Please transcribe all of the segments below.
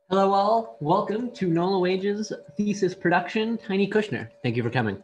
Hello, all. Welcome to Nola Waage's thesis production, Tony Kushner. Thank you for coming.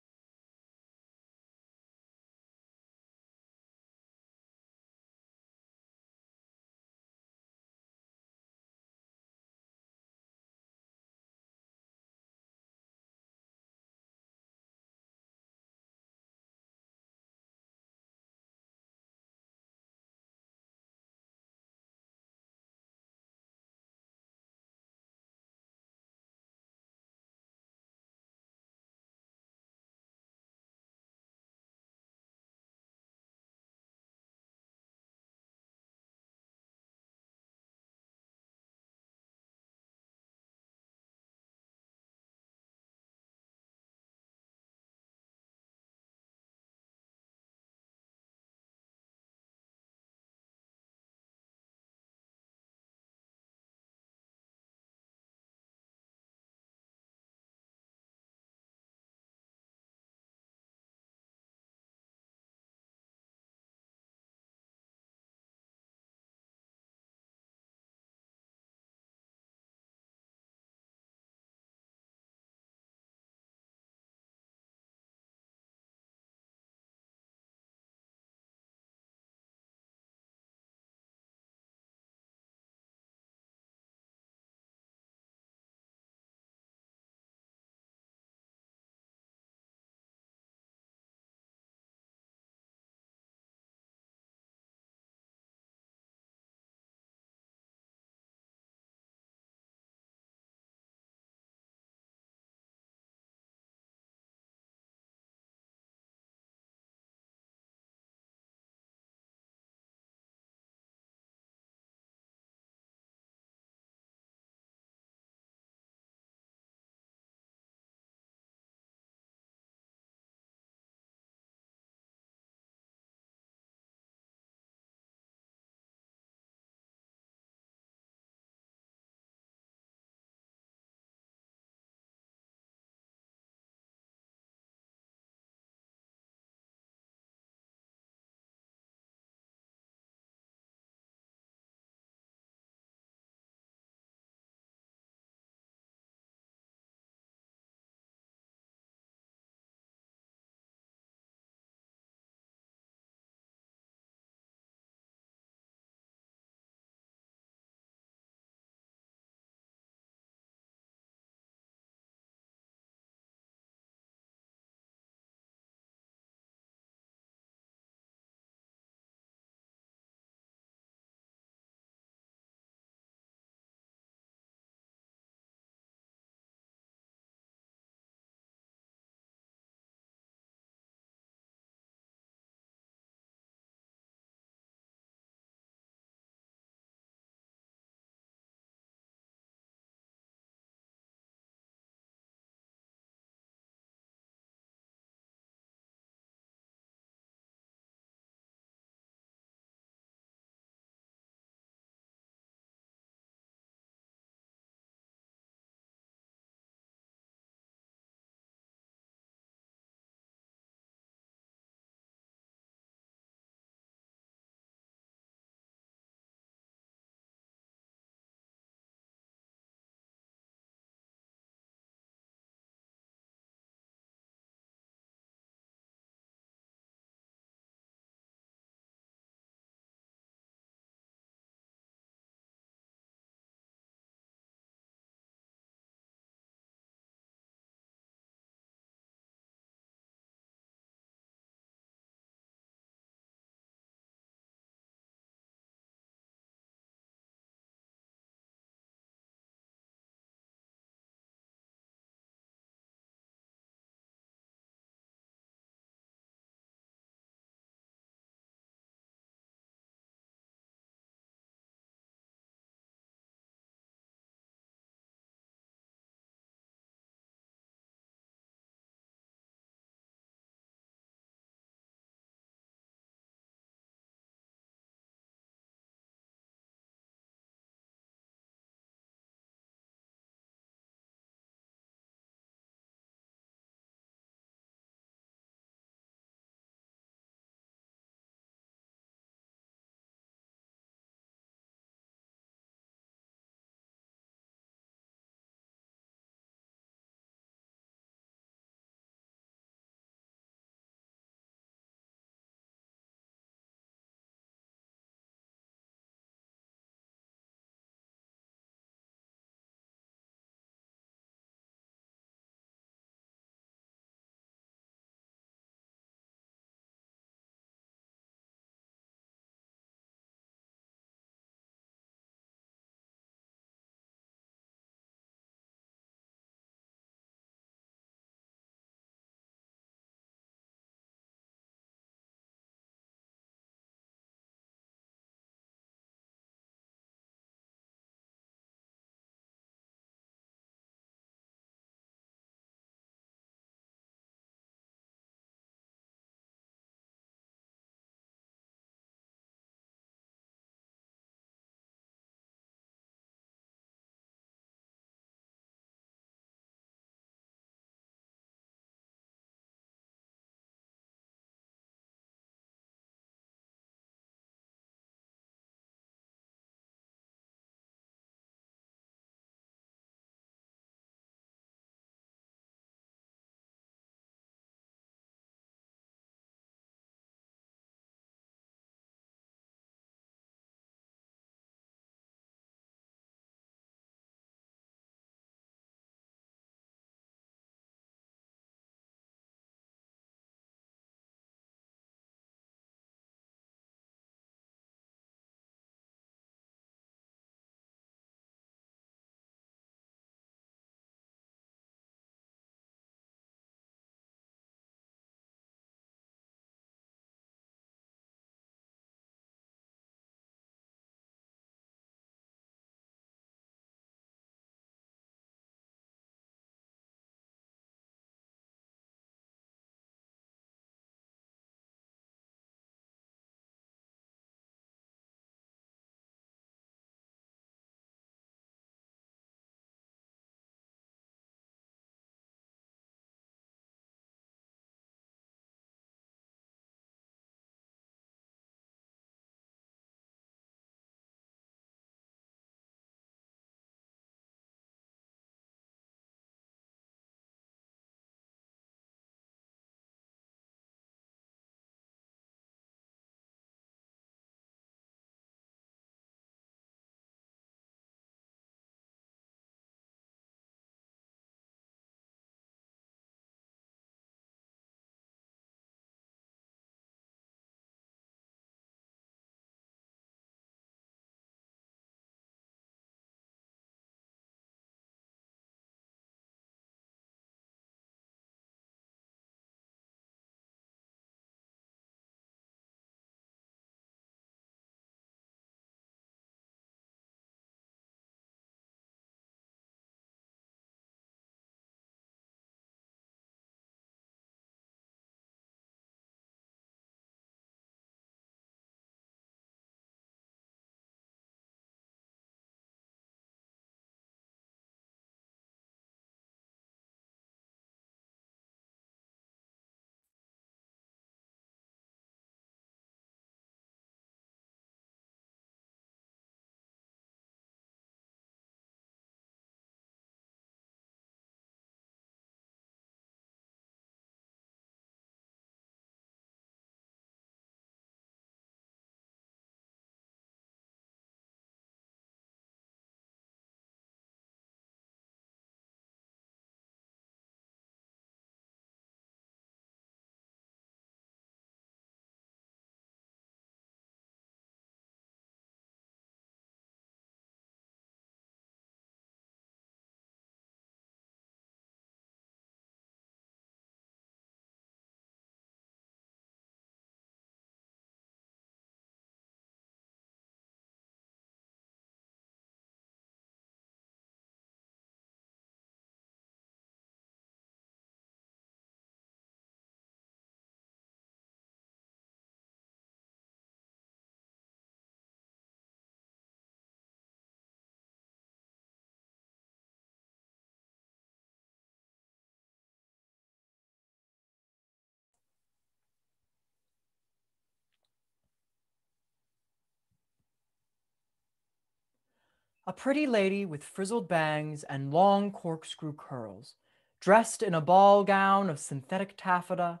A pretty lady with frizzled bangs and long corkscrew curls, dressed in a ball gown of synthetic taffeta,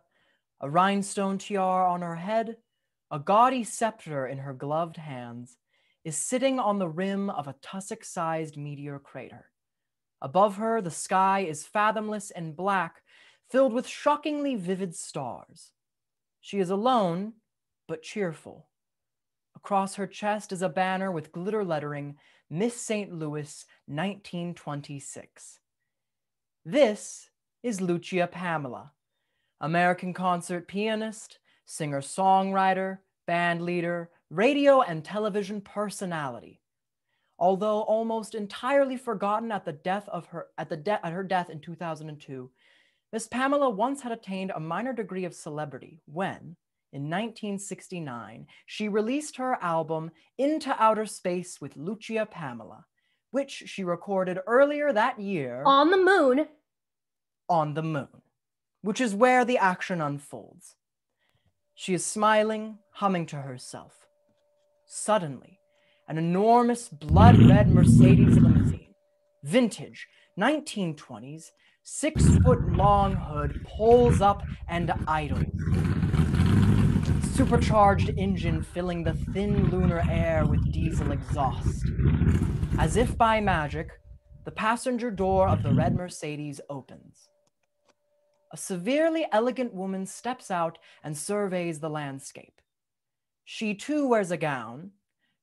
a rhinestone tiara on her head, a gaudy scepter in her gloved hands, is sitting on the rim of a tussock-sized meteor crater. Above her, the sky is fathomless and black, filled with shockingly vivid stars. She is alone, but cheerful. Across her chest is a banner with glitter lettering, Miss St. Louis, 1926. This is Lucia Pamela, American concert pianist, singer-songwriter, band leader, radio and television personality. Although almost entirely forgotten at her death in 2002, Miss Pamela once had attained a minor degree of celebrity when, in 1969, she released her album Into Outer Space with Lucia Pamela, which she recorded earlier that year on the moon. On the moon, which is where the action unfolds. She is smiling, humming to herself. Suddenly, an enormous blood-red Mercedes limousine, vintage, 1920s, 6-foot-long hood pulls up and idles. Supercharged engine filling the thin lunar air with diesel exhaust. As if by magic, the passenger door of the red Mercedes opens. A severely elegant woman steps out and surveys the landscape. She too wears a gown,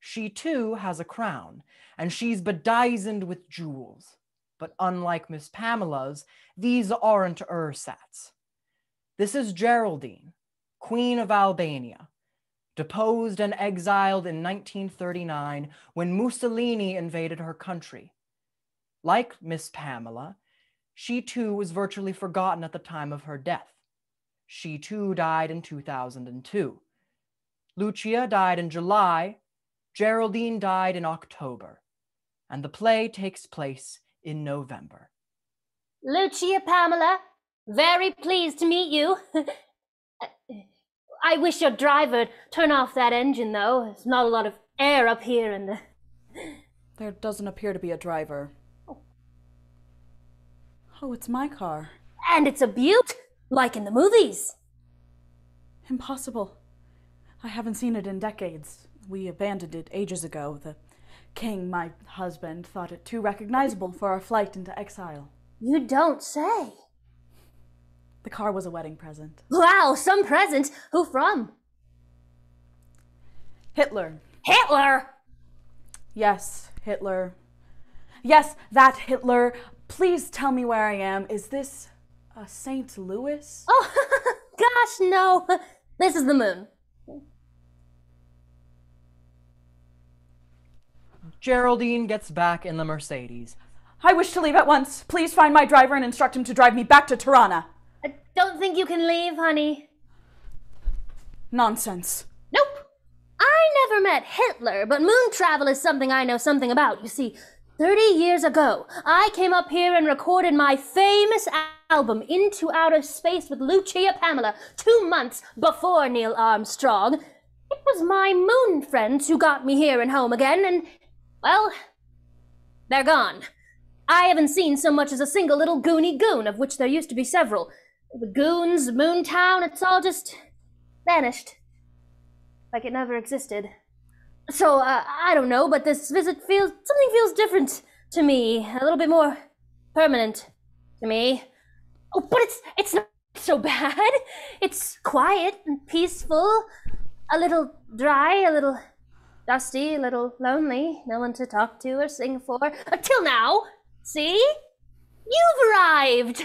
she too has a crown, and she's bedizened with jewels. But unlike Miss Pamela's, these aren't ersatz. This is Geraldine, Queen of Albania, deposed and exiled in 1939 when Mussolini invaded her country. Like Miss Pamela, she too was virtually forgotten at the time of her death. She too died in 2002. Lucia died in July, Geraldine died in October, and the play takes place in November. Lucia Pamela, very pleased to meet you. I wish your driver'd turn off that engine, though. There's not a lot of air up here in the... There doesn't appear to be a driver. Oh, it's my car. And it's a beaut, like in the movies. Impossible. I haven't seen it in decades. We abandoned it ages ago. The king, my husband, thought it too recognizable for our flight into exile. You don't say. The car was a wedding present. Wow, some present. Who from? Hitler. Hitler? Yes, Hitler. Yes, that Hitler. Please tell me where I am. Is this St. Louis? Oh, gosh, no. This is the moon. Geraldine gets back in the Mercedes. I wish to leave at once. Please find my driver and instruct him to drive me back to Tirana. I don't think you can leave, honey. Nonsense. Nope. I never met Hitler, but moon travel is something I know something about. You see, 30 years ago, I came up here and recorded my famous album, Into Outer Space with Lucia Pamela, 2 months before Neil Armstrong. It was my moon friends who got me here and home again, and, well, they're gone. I haven't seen so much as a single little goony goon, of which there used to be several. The goons, Moontown, it's all just vanished. Like it never existed. So, I don't know, but this visit something feels different to me. A little bit more permanent to me. Oh, but it's not so bad. It's quiet and peaceful. A little dry, a little dusty, a little lonely. No one to talk to or sing for. Until now. See? You've arrived.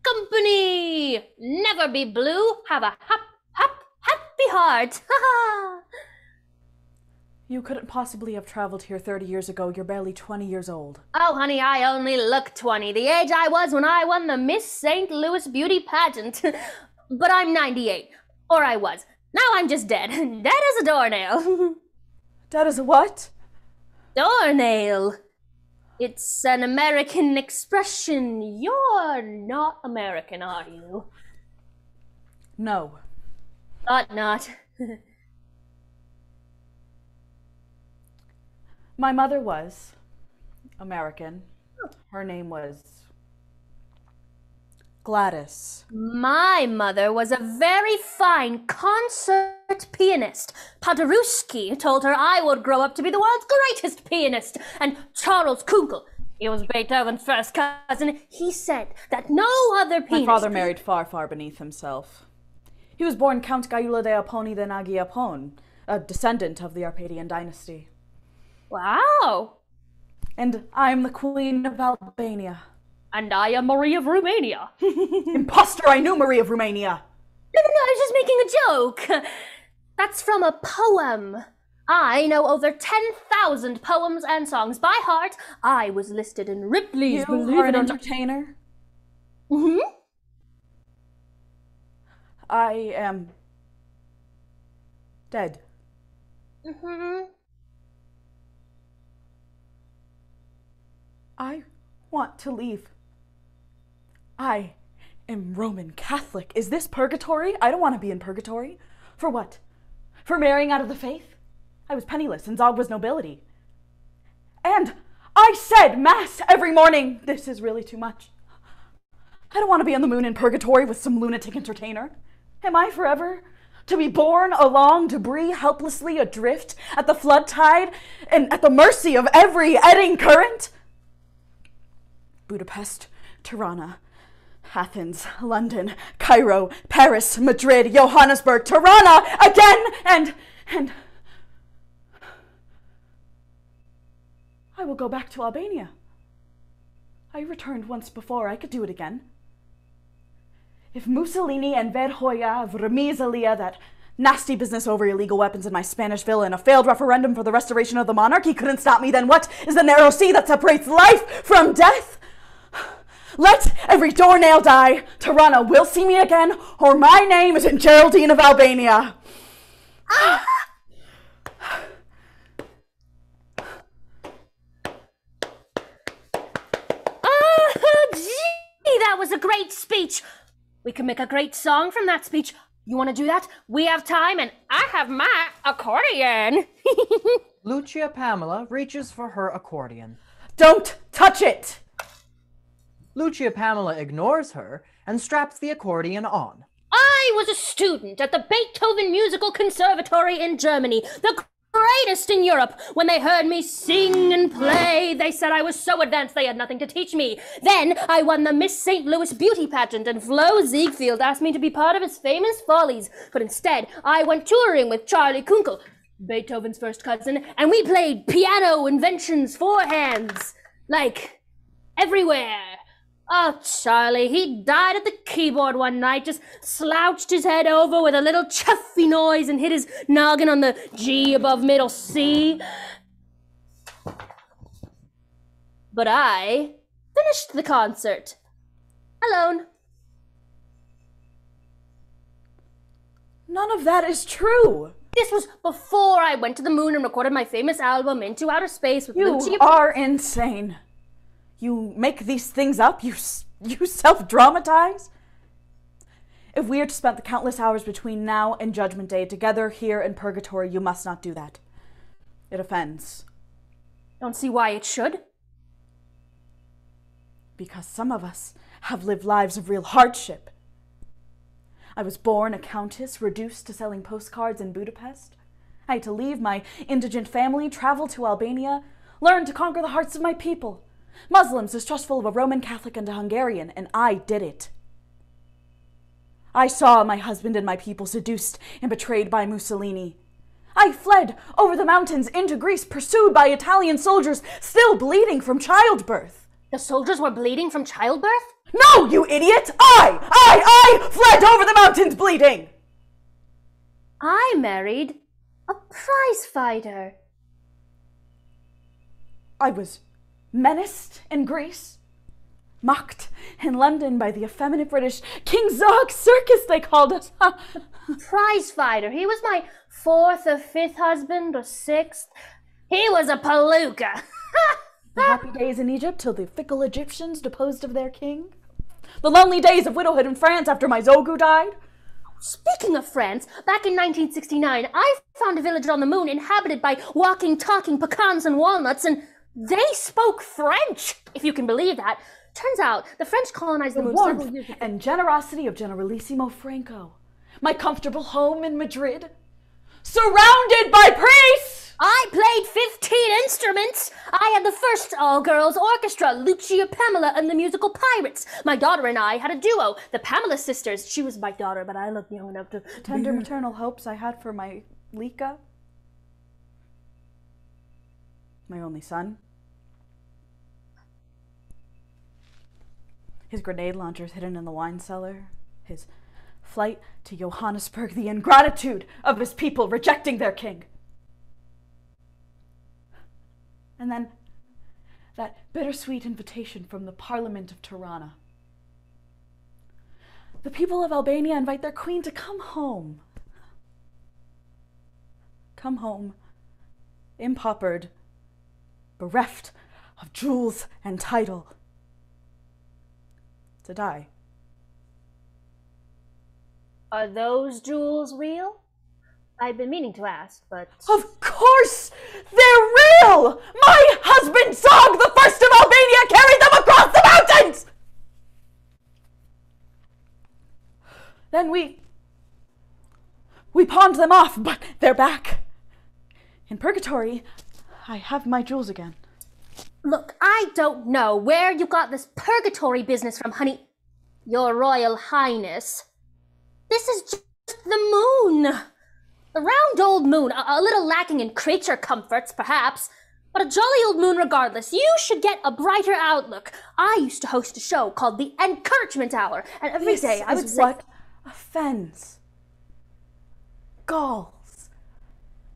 Company. Never be blue. Have a happy heart. Ha ha. You couldn't possibly have traveled here 30 years ago. You're barely 20 years old. Oh, honey, I only look 20. The age I was when I won the Miss St. Louis beauty pageant. But I'm 98. Or I was. Now I'm just dead. Dead as a doornail. Dead as a what? Doornail. It's an American expression. You're not American, are you? No. Thought not. My mother was. American. Her name was Gladys. My mother was a very fine concert pianist. Paderewski told her I would grow up to be the world's greatest pianist. And Charles Kunkel, he was Beethoven's first cousin, he said that no other pianist... My father married far, far beneath himself. He was born Count Gaiula de Aponi de Nagyapon, a descendant of the Arpadian dynasty. Wow. And I'm the Queen of Albania. And I am Marie of Romania. Imposter, I knew Marie of Romania. No, I was just making a joke. That's from a poem. I know over 10,000 poems and songs by heart. I was listed in Ripley's You are an entertainer? Mm-hmm. I am dead. Mm-hmm. I want to leave. I am Roman Catholic. Is this purgatory? I don't want to be in purgatory. For what? For marrying out of the faith? I was penniless and Zog was nobility. And I said mass every morning. This is really too much. I don't want to be on the moon in purgatory with some lunatic entertainer. Am I forever to be borne along debris helplessly adrift at the flood tide and at the mercy of every eddying current? Budapest, Tirana, Athens, London, Cairo, Paris, Madrid, Johannesburg, Tirana, again, and I will go back to Albania. I returned once before, I could do it again. If Mussolini and Verhoya, Vremizalia, that nasty business over illegal weapons in my Spanish villa and a failed referendum for the restoration of the monarchy couldn't stop me, then what is the narrow sea that separates life from death? Let every doornail die. Tirana will see me again, or my name is in Geraldine of Albania. Gee, that was a great speech. We can make a great song from that speech. You want to do that? We have time, and I have my accordion. Lucia Pamela reaches for her accordion. Don't touch it! Lucia Pamela ignores her and straps the accordion on. I was a student at the Beethoven Musical Conservatory in Germany, the greatest in Europe. When they heard me sing and play, they said I was so advanced they had nothing to teach me. Then I won the Miss St. Louis beauty pageant, and Flo Ziegfeld asked me to be part of his famous follies. But instead, I went touring with Charlie Kunkel, Beethoven's first cousin, and we played piano inventions four hands, like, everywhere. Oh, Charlie, he died at the keyboard one night, just slouched his head over with a little chuffy noise and hit his noggin on the G above middle C. But I finished the concert. Alone. None of that is true. This was before I went to the moon and recorded my famous album, Into Outer Space, with Lucia. You are insane. You make these things up? You self-dramatize? If we are to spend the countless hours between now and Judgment Day together here in purgatory, you must not do that. It offends. Don't see why it should. Because some of us have lived lives of real hardship. I was born a countess, reduced to selling postcards in Budapest. I had to leave my indigent family, travel to Albania, learn to conquer the hearts of my people. Muslims distrustful of a Roman Catholic and a Hungarian, and I did it. I saw my husband and my people seduced and betrayed by Mussolini. I fled over the mountains into Greece, pursued by Italian soldiers, still bleeding from childbirth. The soldiers were bleeding from childbirth? No, you idiot! I fled over the mountains bleeding! I married a prize fighter. I was menaced in Greece, mocked in London by the effeminate British King Zog Circus, they called us. Prize fighter. He was my fourth or fifth husband, or sixth. He was a palooka. The happy days in Egypt till the fickle Egyptians deposed of their king. The lonely days of widowhood in France after my Zogu died. Speaking of France, back in 1969, I found a village on the moon inhabited by walking, talking pecans and walnuts, and They spoke French, if you can believe that. Turns out the French colonized them several years ago. And generosity of Generalissimo Franco. My comfortable home in Madrid, surrounded by priests! I played 15 instruments. I had the first all-girls orchestra, Lucia, Pamela, and the musical Pirates. My daughter and I had a duo, the Pamela sisters. She was my daughter, but I looked young enough to... Tender maternal hopes I had for my Lika. My only son. His grenade launchers hidden in the wine cellar. His flight to Johannesburg, the ingratitude of his people rejecting their king. And then that bittersweet invitation from the Parliament of Tirana. The people of Albania invite their queen to come home. Come home, impaupered, bereft of jewels and title, to die. Are those jewels real? I've been meaning to ask, but... Of course they're real! My husband Zog, the first of Albania, carried them across the mountains! Then we pawned them off, but they're back. In purgatory, I have my jewels again. Look, I don't know where you got this purgatory business from, honey. Your Royal Highness. This is just the moon. The round old moon, a little lacking in creature comforts, perhaps, but a jolly old moon regardless. You should get a brighter outlook. I used to host a show called The Encouragement Hour, and every day I would say... what offends, galls,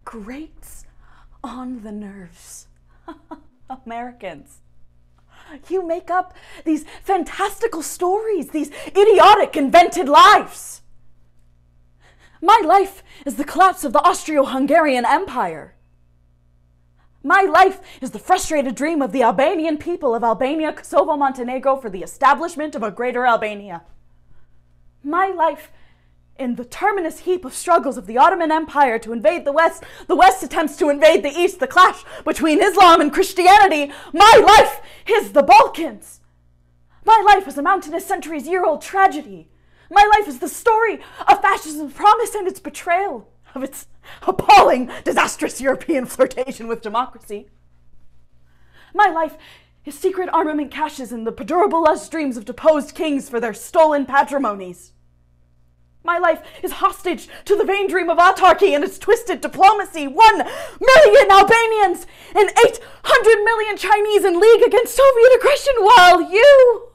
grates on the nerves. Americans. You make up these fantastical stories, these idiotic invented lives. My life is the collapse of the Austro-Hungarian Empire. My life is the frustrated dream of the Albanian people of Albania, Kosovo, Montenegro for the establishment of a greater Albania. My life in the terminus heap of struggles of the Ottoman Empire to invade the West attempts to invade the East, the clash between Islam and Christianity. My life is the Balkans. My life is a mountainous centuries-year-old tragedy. My life is the story of fascism's promise and its betrayal, of its appalling, disastrous European flirtation with democracy. My life is secret armament caches in the perdurable lush dreams of deposed kings for their stolen patrimonies. My life is hostage to the vain dream of autarky and its twisted diplomacy. 1 million Albanians and 800 million Chinese in league against Soviet aggression, while you...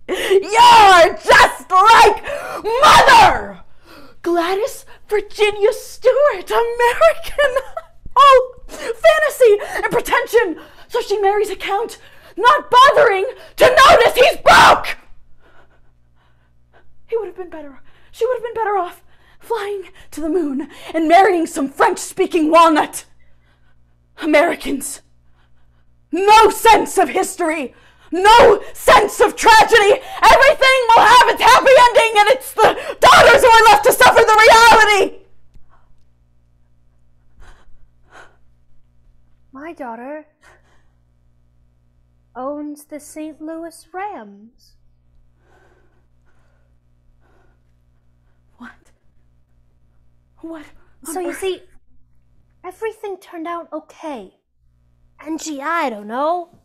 You're just like Mother! Gladys Virginia Stewart, American. Oh, fantasy and pretension. So she marries a count, not bothering to notice he's broke. She would have been better off flying to the moon and marrying some French-speaking walnut. Americans, no sense of history, no sense of tragedy. Everything will have its happy ending, and it's the daughters who are left to suffer the reality. My daughter owns the St. Louis Rams. What? So you see, everything turned out okay. And gee, I don't know.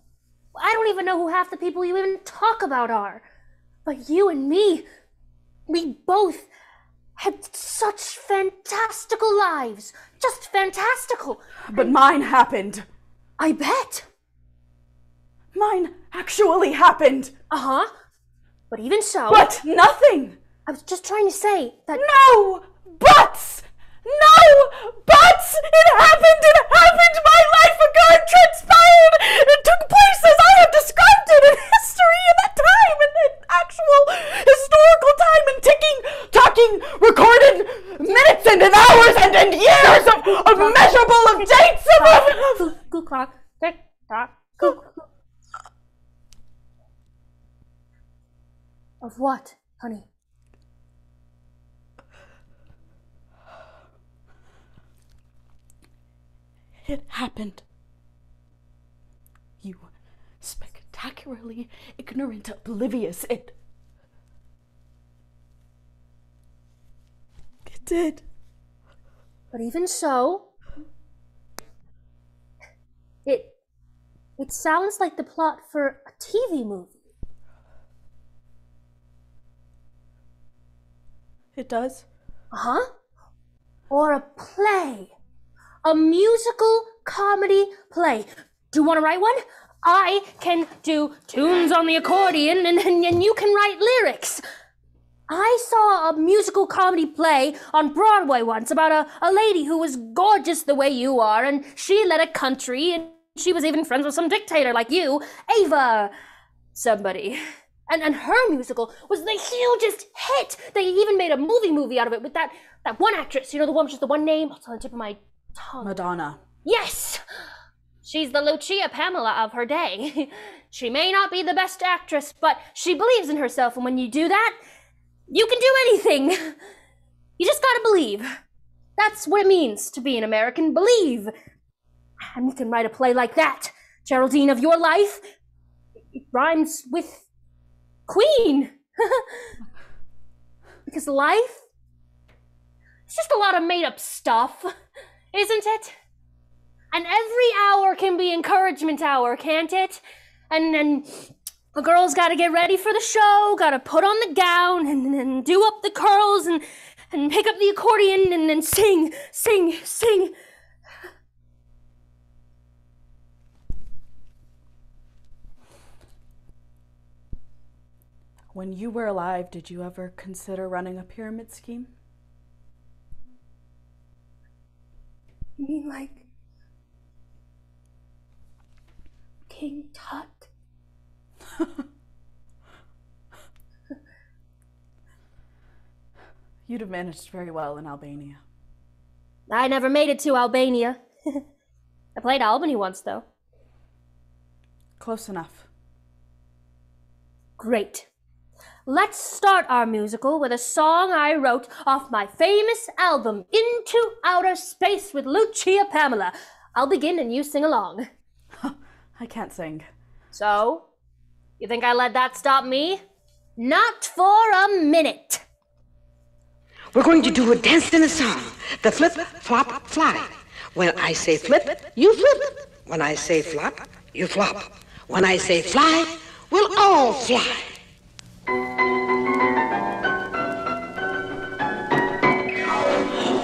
I don't even know who half the people you even talk about are. But you and me, we both had such fantastical lives. Just fantastical. But mine happened. I bet. Mine actually happened. Uh-huh. But even so... But nothing. I was just trying to say that... No buts! No buts! It happened! My life ago it transpired! It took place as I have described it in history in that time, in actual historical time, in ticking, talking, recorded minutes and hours and years of measurable of dates of... Goo clock, tick tock, goo. Of what, honey? It happened. You spectacularly ignorant, oblivious. It did. But even so, it sounds like the plot for a TV movie. It does? Uh-huh. Or a play. A musical comedy play. Do you want to write one? I can do tunes on the accordion and you can write lyrics. I saw a musical comedy play on Broadway once about a lady who was gorgeous the way you are, and she led a country, and she was even friends with some dictator like you, Ava somebody. And her musical was the hugest hit. They even made a movie out of it with that one actress, you know, the one with just the one name. It's on the tip of my tongue. Madonna. Yes! She's the Lucia Pamela of her day. She may not be the best actress, but she believes in herself, and when you do that, you can do anything. You just gotta believe. That's what it means to be an American. Believe. And we can write a play like that, Geraldine, of your life. It rhymes with Queen. Because life, it's just a lot of made-up stuff, isn't it? And every hour can be encouragement hour, can't it? And the girl's gotta get ready for the show, gotta put on the gown and do up the curls and pick up the accordion and sing. When you were alive, did you ever consider running a pyramid scheme? You mean like King Tut? You'd have managed very well in Albania. I never made it to Albania. I played Albany once, though. Close enough. Great. Let's start our musical with a song I wrote off my famous album, Into Outer Space with Lucia Pamela. I'll begin and you sing along. I can't sing. So, you think I let that stop me? Not for a minute. We're going to do a dance in a song. The flip, flop, fly. When I say flip, you flip. When I say flop, you flop. When I say fly, we'll all fly.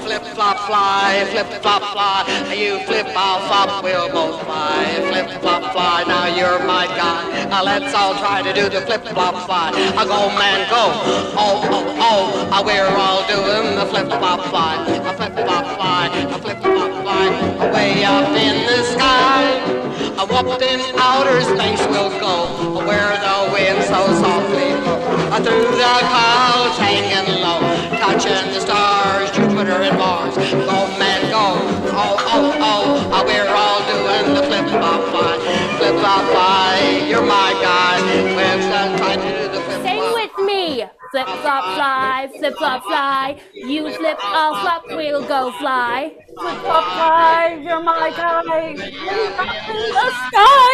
Flip, flop, fly, flip, flop, fly. You flip, I'll flop, we'll both fly. Flip, flop, fly, now you're my guy. Now let's all try to do the flip, flop, fly. I go, man, go. Oh, we're all doing the flip, flop, fly. A flip, flop, fly, a flip, flop, fly. Way up in the sky. Up in outer space we'll go, where the wind so softly blows. Through the clouds hanging low, touching the stars, Jupiter and Mars. Go, man, go. Oh, we're all doing the flip-flop fly. Flip-flop fly, you're my guy. We're trying to do the flip-flop. Sing with me. Flip-flop fly, flip-flop fly. You flip, I'll flop, we'll go fly. Flip-flop fly, you're my guy. Up in the sky.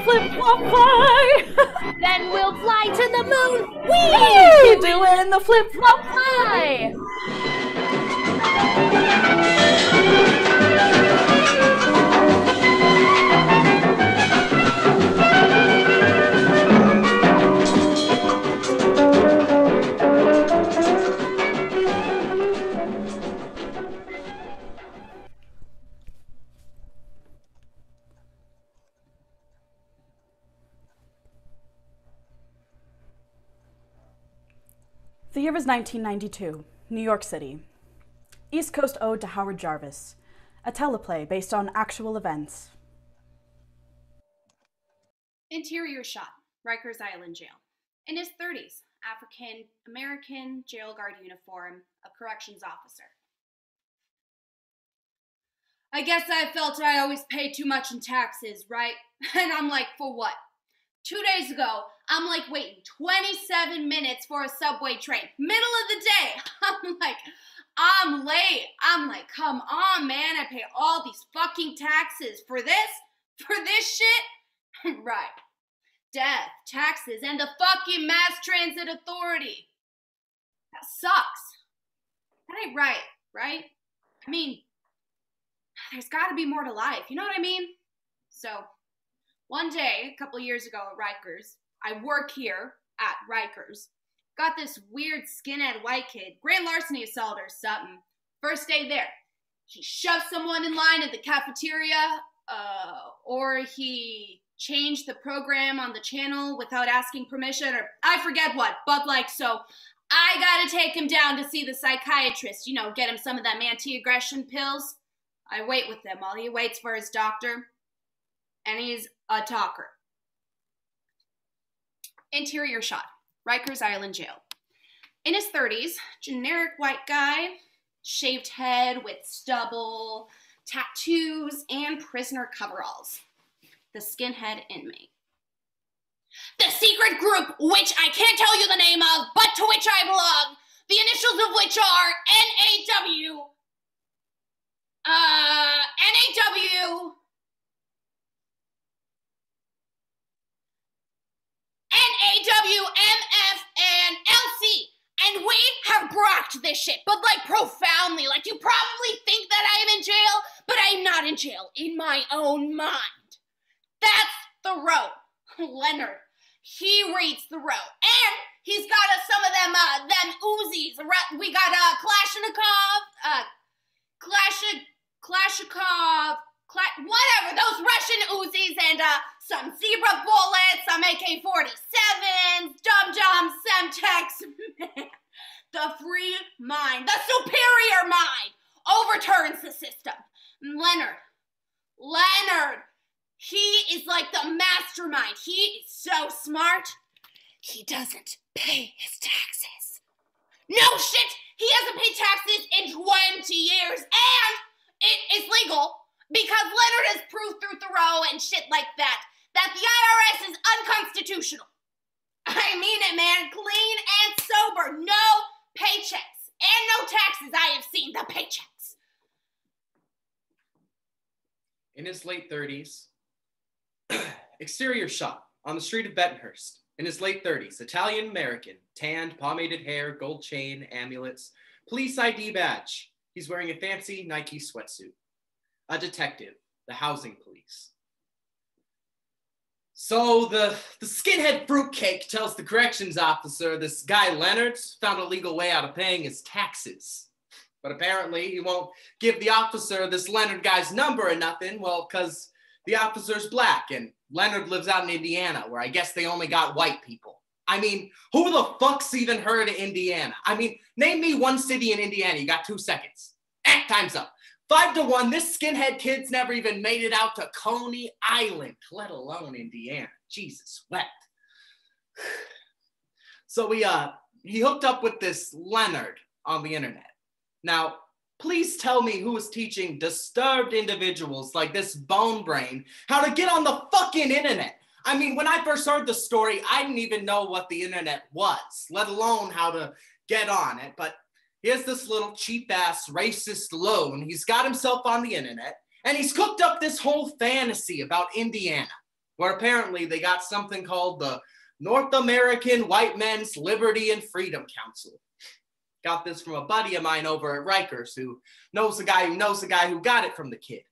Flip-flop fly! Then we'll fly to the moon! Whee! Doing the flip-flop fly! The year was 1992, New York City. East Coast Ode to Howard Jarvis, a teleplay based on actual events. Interior shot. Rikers Island Jail. In his 30s, African-American, jail guard uniform, a corrections officer. I guess I felt I always pay too much in taxes, right? And I'm like, for what? 2 days ago, I'm like waiting 27 minutes for a subway train. Middle of the day. I'm like, I'm late. I'm like, come on, man. I pay all these fucking taxes for this? For this shit? Right. Death, taxes, and the fucking Mass Transit Authority. That sucks. That ain't right? I mean, there's gotta be more to life, you know what I mean? So, one day, a couple years ago at Rikers, I work here at Rikers, got this weird skinhead white kid, grand larceny assault or something. First day there, he shoved someone in line at the cafeteria, or he changed the program on the channel without asking permission, or I forget what, but like, so I gotta take him down to see the psychiatrist, you know, get him some of them anti-aggression pills. I wait with him while he waits for his doctor, and he's a talker. Interior shot, Rikers Island Jail. In his 30s, generic white guy, shaved head with stubble, tattoos, and prisoner coveralls. The skinhead inmate. The secret group, which I can't tell you the name of, but to which I belong, the initials of which are NAW, NAWMF, and LC. And we have brocked this shit, but like profoundly. Like you probably think that I am in jail, but I'm not in jail in my own mind. That's the row. Leonard. He reads the row. And he's got some of them Uzis. We got whatever, those Russian Uzis and some zebra bullets, some AK-47s, dum-dums, Semtex. The free mind, the superior mind, overturns the system. Leonard, he is like the mastermind. He is so smart, he doesn't pay his taxes. No shit, he hasn't paid taxes in 20 years, and it is legal because Leonard has proved through Thoreau and shit like that the IRS is unconstitutional. I mean it, man, clean and sober, no paychecks and no taxes. I have seen the paychecks. In his late 30s, exterior shot on the street of Bentonhurst. In his late 30s, Italian-American, tanned, pomaded hair, gold chain, amulets, police ID badge. He's wearing a fancy Nike sweatsuit. A detective, the housing police. So the skinhead fruitcake tells the corrections officer this guy Leonard found a legal way out of paying his taxes. But apparently he won't give the officer this Leonard guy's number or nothing, well, because the officer's black and Leonard lives out in Indiana, where I guess they only got white people. I mean, who the fuck's even heard of Indiana? I mean, name me one city in Indiana. You got 2 seconds. Time's up. 5-1, this skinhead kid's never even made it out to Coney Island, let alone Indiana. Jesus, wept. So he hooked up with this Leonard on the internet. Now, please tell me who is teaching disturbed individuals like this bone brain how to get on the fucking internet. I mean, when I first heard the story, I didn't even know what the internet was, let alone how to get on it. But here's this little cheap-ass racist loon. He's got himself on the internet, and he's cooked up this whole fantasy about Indiana, where apparently they got something called the North American White Men's Liberty and Freedom Council. Got this from a buddy of mine over at Rikers who knows the guy who got it from the kid.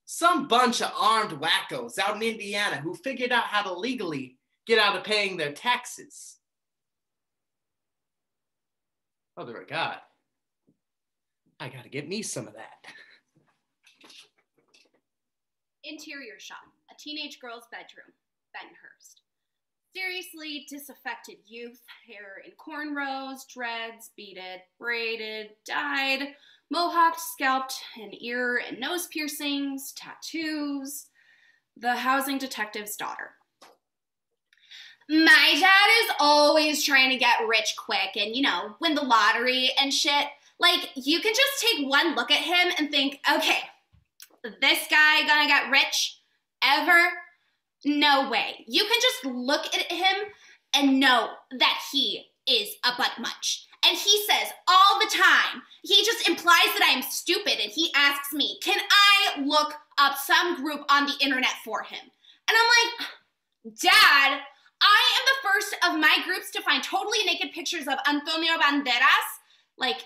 Some bunch of armed wackos out in Indiana who figured out how to legally get out of paying their taxes. Mother of God, I gotta get me some of that. Interior shot, a teenage girl's bedroom, Bentonhurst. Seriously disaffected youth, hair in cornrows, dreads, beaded, braided, dyed, mohawked, scalped, and ear and nose piercings, tattoos. The housing detective's daughter. My dad is always trying to get rich quick and, you know, win the lottery and shit. Like, you can just take one look at him and think, okay, this guy gonna get rich ever? No way. You can just look at him and know that he is a butt munch. And he says all the time, he just implies that I'm stupid and he asks me, can I look up some group on the internet for him? And I'm like, Dad, I am the first of my groups to find totally naked pictures of Antonio Banderas. Like,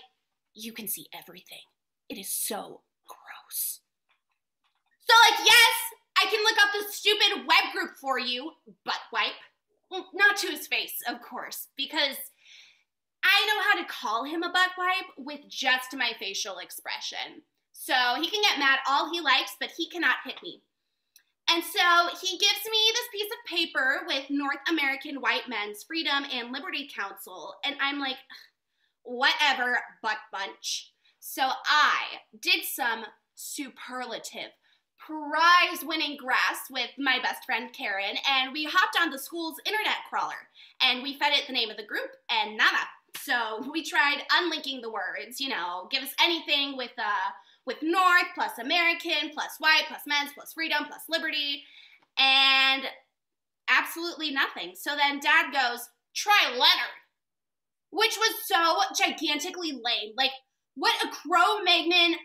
you can see everything. It is so gross. So, like, yes, I can look up the stupid web group for you, butt wipe. Well, not to his face, of course, because I know how to call him a butt wipe with just my facial expression. So he can get mad all he likes, but he cannot hit me. And so he gives me this piece of paper with North American White Men's Freedom and Liberty Council, and I'm like, whatever, butt bunch. So I did some superlative prize-winning grass with my best friend Karen, and we hopped on the school's internet crawler, and we fed it the name of the group, and nada. So we tried unlinking the words, you know, give us anything with North plus American plus white plus men's plus freedom plus liberty, and absolutely nothing. So then Dad goes, try Leonard, which was so gigantically lame. Like, what a Cro-Magnon,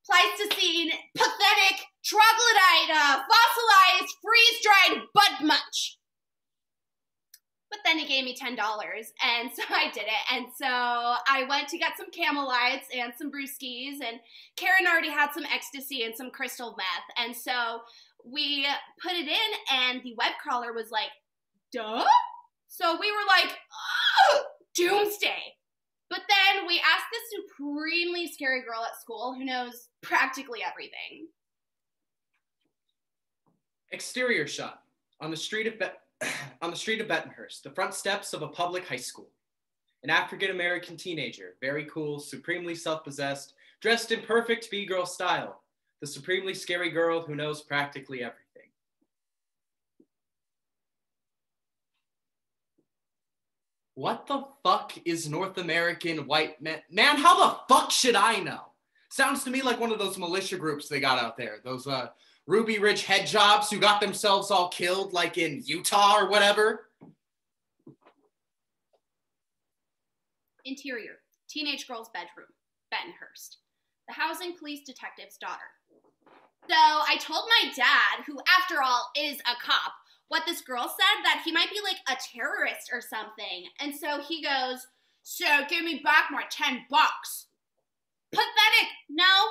Pleistocene, pathetic, troglodyte, fossilized, freeze-dried butt munch. But then he gave me $10, and so I did it. And so I went to get some Camel Lights and some brewskis, and Karen already had some ecstasy and some crystal meth. And so we put it in, and the web crawler was like, duh? So we were like, oh, doomsday. But then we asked this supremely scary girl at school who knows practically everything. Exterior shot on the street of Bettenhurst, the front steps of a public high school. An African-American teenager, very cool, supremely self-possessed, dressed in perfect B-girl style. The supremely scary girl who knows practically everything. What the fuck is North American White Men? Man, how the fuck should I know? Sounds to me like one of those militia groups they got out there. Those Ruby Ridge head jobs who got themselves all killed like in Utah or whatever. Interior, teenage girl's bedroom, Bettenhurst. The housing police detective's daughter. So I told my dad, who after all is a cop, what this girl said, that he might be like a terrorist or something. And so he goes, so give me back my $10. Pathetic. No,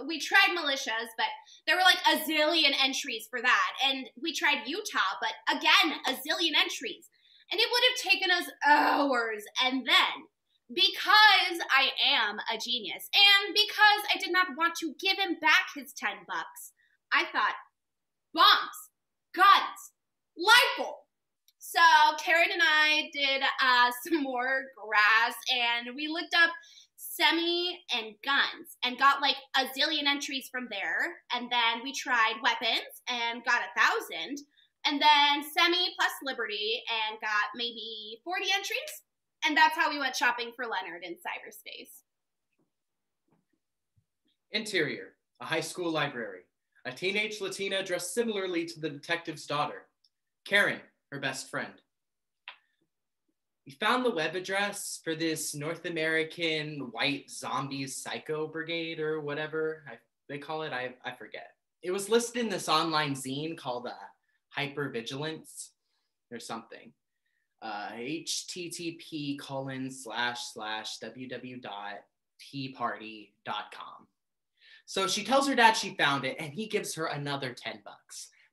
we tried militias, but there were like a zillion entries for that. And we tried Utah, but again, a zillion entries. And it would have taken us hours. And then, because I am a genius, and because I did not want to give him back his $10, I thought, bombs, guns, light bulb. So Karen and I did some more grass, and we looked up semi and guns and got like a zillion entries from there. And then we tried weapons and got 1,000. And then semi plus liberty and got maybe 40 entries. And that's how we went shopping for Leonard in cyberspace. Interior, a high school library. A teenage Latina dressed similarly to the detective's daughter. Karen, her best friend. We found the web address for this North American White Zombies Psycho Brigade or whatever they call it. I forget. It was listed in this online zine called Hypervigilance or something. http://www.teaparty.com. So she tells her dad she found it, and he gives her another $10.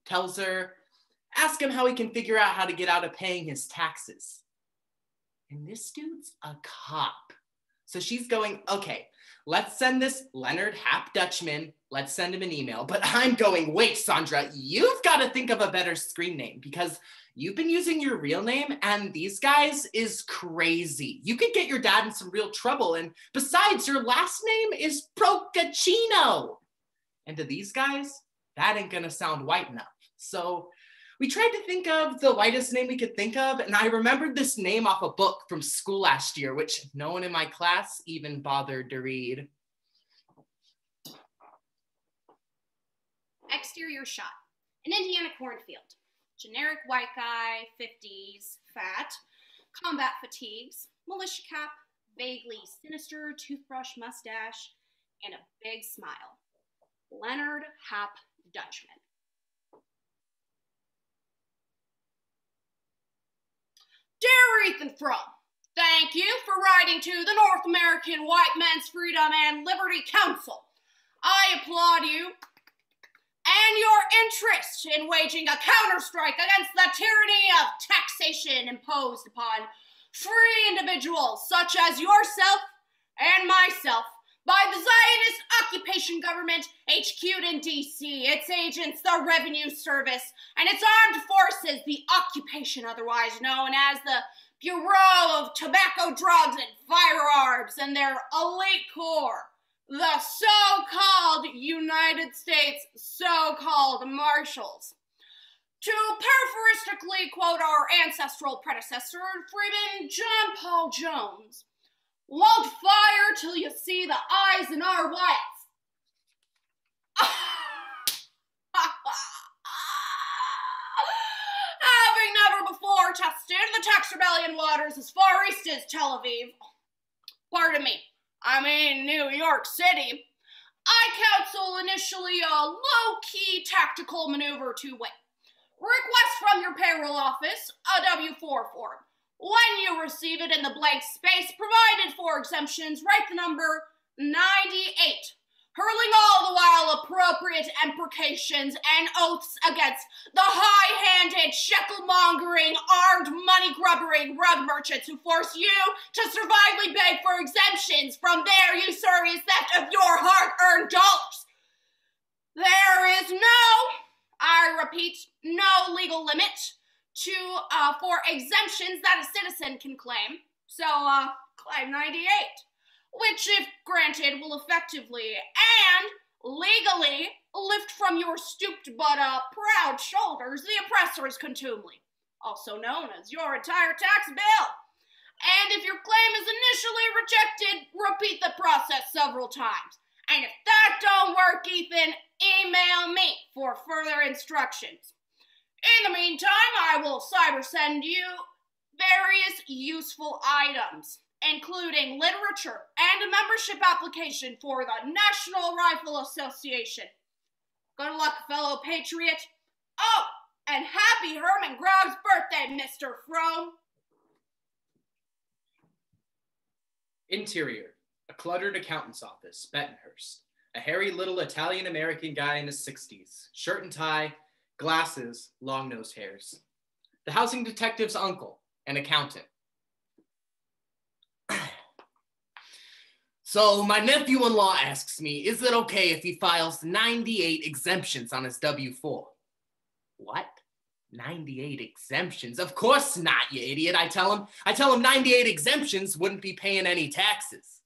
Tells her, ask him how he can figure out how to get out of paying his taxes. And this dude's a cop. So she's going, okay, let's send this Leonard Hap Dutchman, let's send him an email. But I'm going, wait, Sandra, you've got to think of a better screen name because you've been using your real name and these guys is crazy. You could get your dad in some real trouble. And besides, your last name is Procaccino. And to these guys, that ain't gonna sound white enough. So We tried to think of the whitest name we could think of, and I remembered this name off a book from school last year, which no one in my class even bothered to read. Exterior shot. An Indiana cornfield. Generic white guy, 50s, fat, combat fatigues, militia cap, vaguely sinister toothbrush mustache, and a big smile. Leonard Hap Dutchman. Dear Ethan Frum, thank you for writing to the North American White Men's Freedom and Liberty Council. I applaud you and your interest in waging a counterstrike against the tyranny of taxation imposed upon free individuals such as yourself and myself by the Zionist occupation government HQ'd in D.C., its agents, the Revenue Service, and its armed forces, the occupation otherwise known as the Bureau of Tobacco, Drugs, and Firearms, and their elite corps, the so-called United States so-called Marshals. To peripheristically quote our ancestral predecessor, Freeman John Paul Jones, won't fire till you see the eyes in our whites. Having never before tested the tax rebellion waters as far east as Tel Aviv, pardon me, I mean New York City, I counsel initially a low-key tactical maneuver to win. Request from your payroll office a W-4 form. When you receive it in the blank space provided for exemptions, write the number 98, hurling all the while appropriate imprecations and oaths against the high-handed, shekel-mongering, armed, money-grubbering rug merchants who force you to survivally beg for exemptions from their usurious theft of your hard-earned dollars. There is no, I repeat, no legal limit for exemptions that a citizen can claim. So, claim 98, which, if granted, will effectively and legally lift from your stooped but proud shoulders the oppressor's contumely, also known as your entire tax bill. And if your claim is initially rejected, repeat the process several times. And if that don't work, Ethan, email me for further instructions. In the meantime, I will cyber send you various useful items, including literature and a membership application for the National Rifle Association. Good luck, fellow patriot. Oh, and happy Herman Grogg's birthday, Mr. Fromm. Interior, a cluttered accountant's office, Bettenhurst. A hairy little Italian-American guy in his 60s, shirt and tie, glasses, long-nosed hairs. The housing detective's uncle, an accountant. So my nephew-in-law asks me, is it okay if he files 98 exemptions on his W-4? What? 98 exemptions? Of course not, you idiot. I tell him 98 exemptions wouldn't be paying any taxes.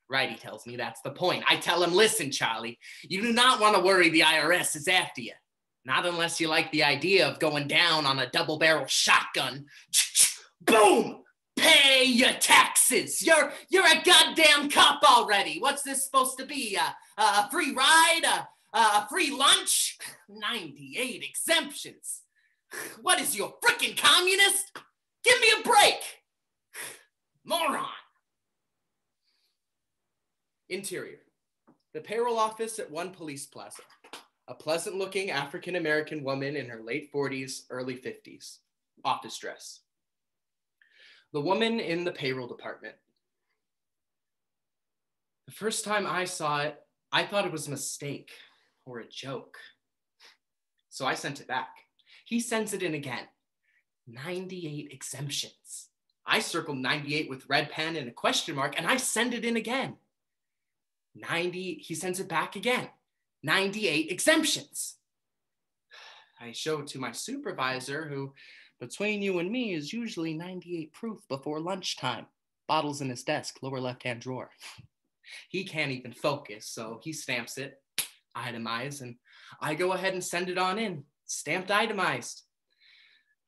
Right, he tells me, that's the point. I tell him, listen, Charlie, you do not want to worry the IRS is after you. Not unless you like the idea of going down on a double-barrel shotgun. Boom! Pay your taxes. You're a goddamn cop already. What's this supposed to be? A free ride? A free lunch? 98 exemptions. What is you, a frickin' communist? Give me a break. Moron. Interior. The payroll office at One Police Plaza. A pleasant-looking African-American woman in her late 40s, early 50s. Office dress. The woman in the payroll department. The first time I saw it, I thought it was a mistake or a joke. So I sent it back. He sends it in again. 98 exemptions. I circled 98 with red pen and a question mark, and I send it in again. He sends it back again. 98 exemptions. I show it to my supervisor, who, between you and me, is usually 98 proof before lunchtime. Bottles in his desk, lower left-hand drawer. He can't even focus, so he stamps it, itemize, and I go ahead and send it on in, stamped itemized.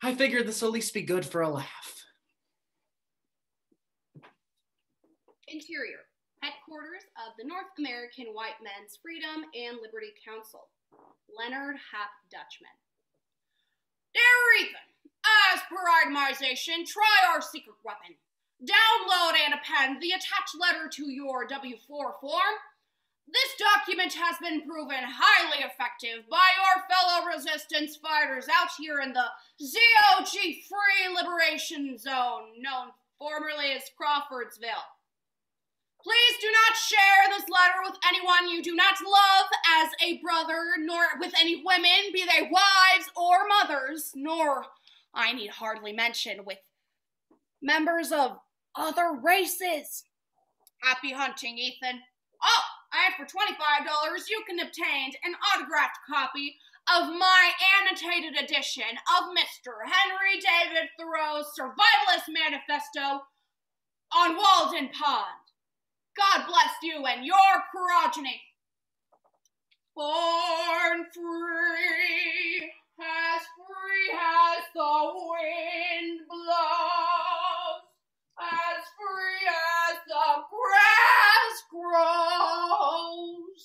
I figured this will at least be good for a laugh. Interior, headquarters of the North American White Men's Freedom and Liberty Council. Leonard Hap Dutchman. Dear Ethan, as per itemization, try our secret weapon. Download and append the attached letter to your W-4 form. This document has been proven highly effective by our fellow resistance fighters out here in the ZOG Free Liberation Zone, known formerly as Crawfordsville. Please do not share this letter with anyone you do not love as a brother, nor with any women, be they wives or mothers, nor, I need hardly mention, with members of other races. Happy hunting, Ethan. Oh, and for $25, you can obtain an autographed copy of my annotated edition of Mr. Henry David Thoreau's Survivalist Manifesto on Walden Pond. God bless you and your progeny. Born free as the wind blows, as free as the grass grows.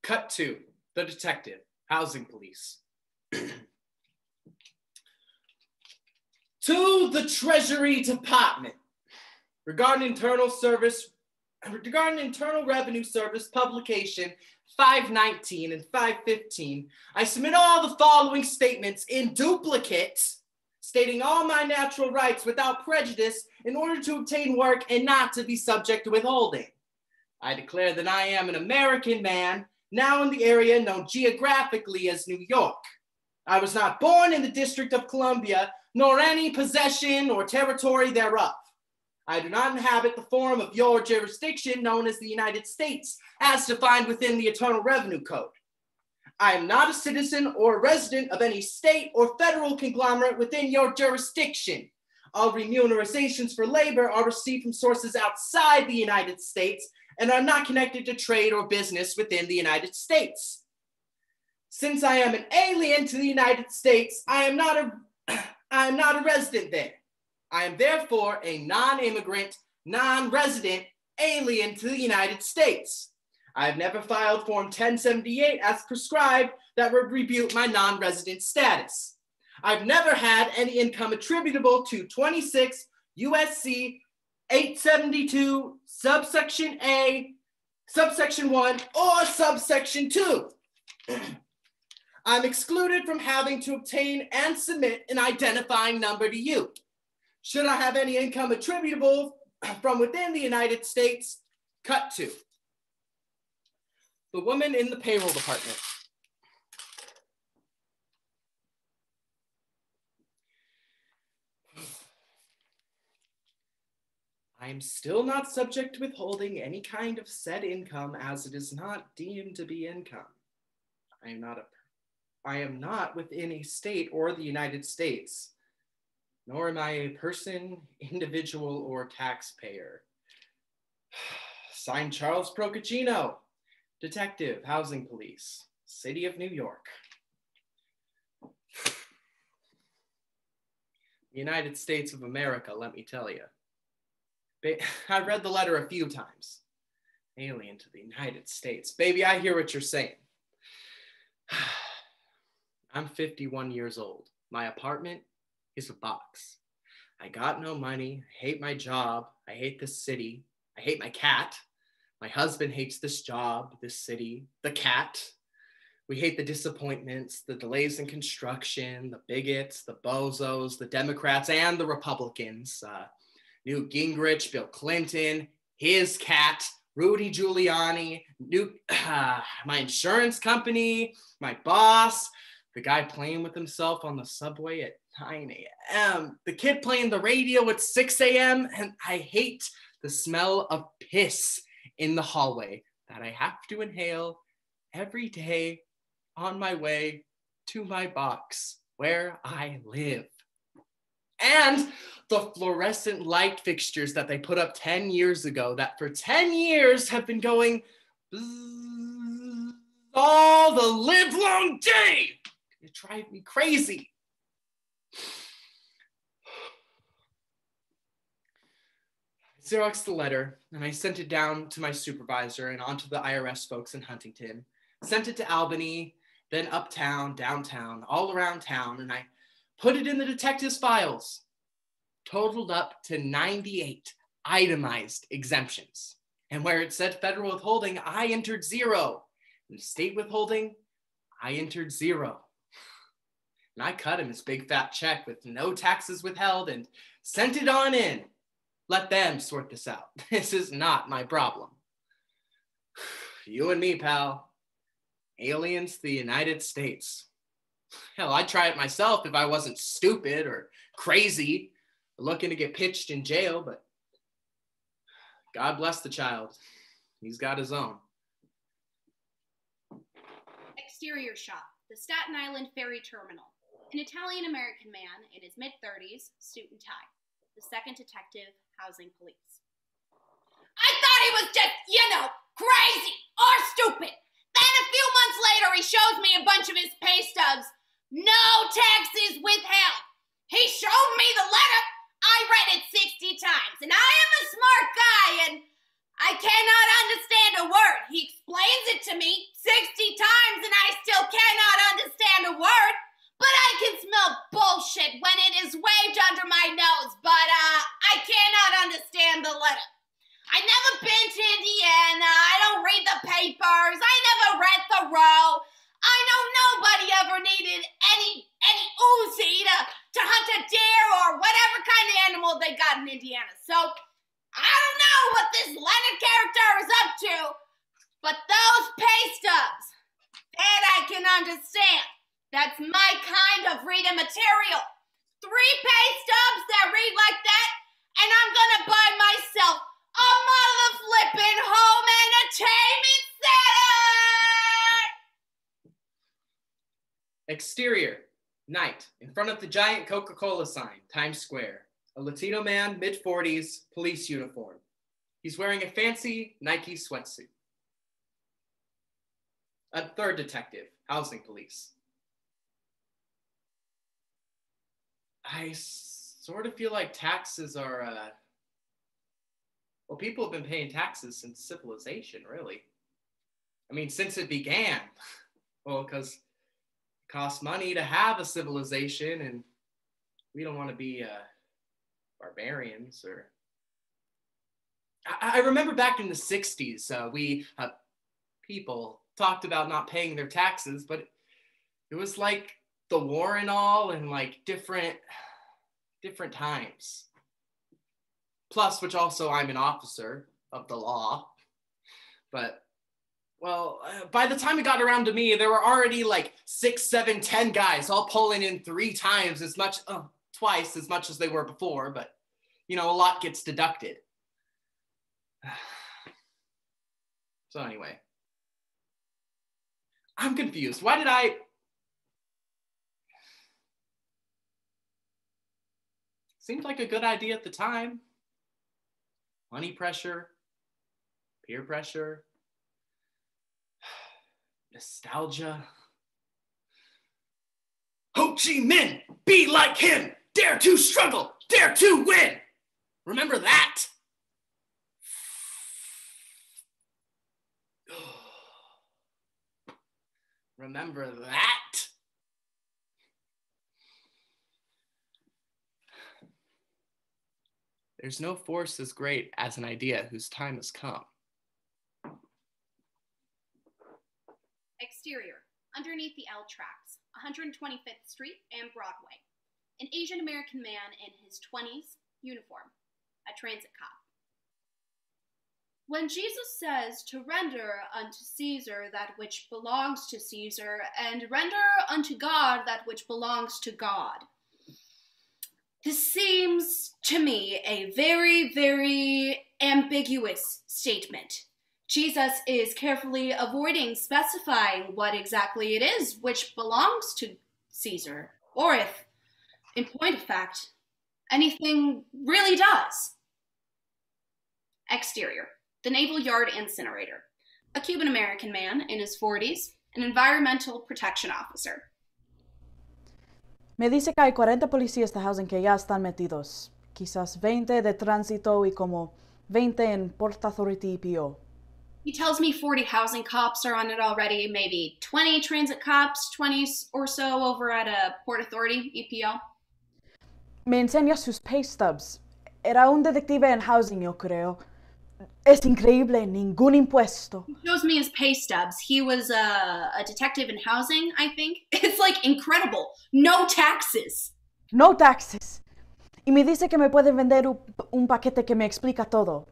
Cut to the detective, housing police. To the Treasury Department. Regarding Internal Revenue Service publication 519 and 515, I submit all the following statements in duplicate, stating all my natural rights without prejudice in order to obtain work and not to be subject to withholding. I declare that I am an American man, now in the area known geographically as New York. I was not born in the District of Columbia, nor any possession or territory thereof. I do not inhabit the form of your jurisdiction known as the United States, as defined within the Internal Revenue Code. I am not a citizen or a resident of any state or federal conglomerate within your jurisdiction. All remunerations for labor are received from sources outside the United States and are not connected to trade or business within the United States. Since I am an alien to the United States, I am not a resident there. I am therefore a non-immigrant, non-resident alien to the United States. I have never filed Form 1078 as prescribed that would rebuke my non-resident status. I've never had any income attributable to 26 USC 872 subsection A, subsection 1, or subsection 2. I'm excluded from having to obtain and submit an identifying number to you. Should I have any income attributable from within the United States? Cut to the woman in the payroll department. I am still not subject to withholding any kind of said income as it is not deemed to be income. I am not within a state or the United States, nor am I a person, individual, or taxpayer. Signed, Charles Procaccino, Detective, Housing Police, City of New York. United States of America, let me tell you. I read the letter a few times. Alien to the United States. Baby, I hear what you're saying. I'm 51 years old. My apartment is a box. I got no money. I hate my job. I hate this city. I hate my cat. My husband hates this job, this city, the cat. We hate the disappointments, the delays in construction, the bigots, the bozos, the Democrats, and the Republicans. Newt Gingrich, Bill Clinton, his cat, Rudy Giuliani, my insurance company, my boss, the guy playing with himself on the subway at 9 a.m., the kid playing the radio at 6 a.m., and I hate the smell of piss in the hallway that I have to inhale every day on my way to my box where I live. And the fluorescent light fixtures that they put up 10 years ago that for 10 years have been going all the livelong day. It drives me crazy. Xeroxed the letter, and I sent it down to my supervisor and onto the IRS folks in Huntington. Sent it to Albany, then uptown, downtown, all around town, and I put it in the detective's files. Totaled up to 98 itemized exemptions. And where it said federal withholding, I entered 0. And state withholding, I entered 0. And I cut him his big fat check with no taxes withheld and sent it on in. Let them sort this out. This is not my problem. You and me, pal. Aliens to the United States. Hell, I'd try it myself if I wasn't stupid or crazy or looking to get pitched in jail, but God bless the child. He's got his own. Exterior shot, the Staten Island Ferry Terminal. An Italian-American man in his mid-30s, suit and tie. The second detective, housing police. I thought he was just, crazy or stupid. Then a few months later, he shows me a bunch of his pay stubs. No taxes withheld. He showed me the letter. I read it 60 times, and I am a smart guy, and I cannot understand a word. He explains it to me 60 times, and I still cannot understand a word. But I can smell bullshit when it is waved under my nose, but I cannot understand the letter. I never been to Indiana. I don't read the papers. I never read Thoreau. I know nobody ever needed any Uzi to hunt a deer or whatever kind of animal they got in Indiana. So I don't know what this Leonard character is up to, but those pay stubs, that I can understand. That's my kind of reading material. 3 pay stubs that read like that, and I'm gonna buy myself a mother flippin' home entertainment center! Exterior, night, in front of the giant Coca-Cola sign, Times Square. A Latino man, mid-40s, police uniform. He's wearing a fancy Nike sweatsuit. A third detective, housing police. I sort of feel like taxes are, well, people have been paying taxes since civilization, really. I mean, since it began. Well, because it costs money to have a civilization, and we don't want to be barbarians. Or I remember back in the 60s, people talked about not paying their taxes, but it was like the war and all, and like different times. Plus, which also I'm an officer of the law. But, well, by the time it got around to me, there were already like 6, 7, 10 guys all pulling in 3 times as much, twice as much as they were before. But, a lot gets deducted. So anyway, I'm confused. Why did I... Seemed like a good idea at the time. Money pressure, peer pressure, nostalgia. Ho Chi Minh, be like him, dare to struggle, dare to win. Remember that? Remember that? There's no force as great as an idea whose time has come. Exterior, underneath the L tracks, 125th Street and Broadway. An Asian American man in his 20s, uniform, a transit cop. When Jesus says to render unto Caesar that which belongs to Caesar, and render unto God that which belongs to God, this seems to me a very, very ambiguous statement. Jesus is carefully avoiding specifying what exactly it is which belongs to Caesar, or if, in point of fact, anything really does. Exterior, the Naval Yard Incinerator. A Cuban-American man in his 40s, an environmental protection officer. Me dice que hay 40 policías de housing que ya están metidos. Quizás 20 de tránsito y como 20 en Port Authority EPO. He tells me 40 housing cops are on it already, maybe 20 transit cops, 20 or so over at a Port Authority EPO. Me enseña sus pay stubs. Era un detective en housing, yo creo. Es increíble, ningún impuesto. He shows me his pay stubs. He was a detective in housing, I think. It's like incredible. No taxes. No taxes. Y me dice que me puede vender un paquete que me explica todo.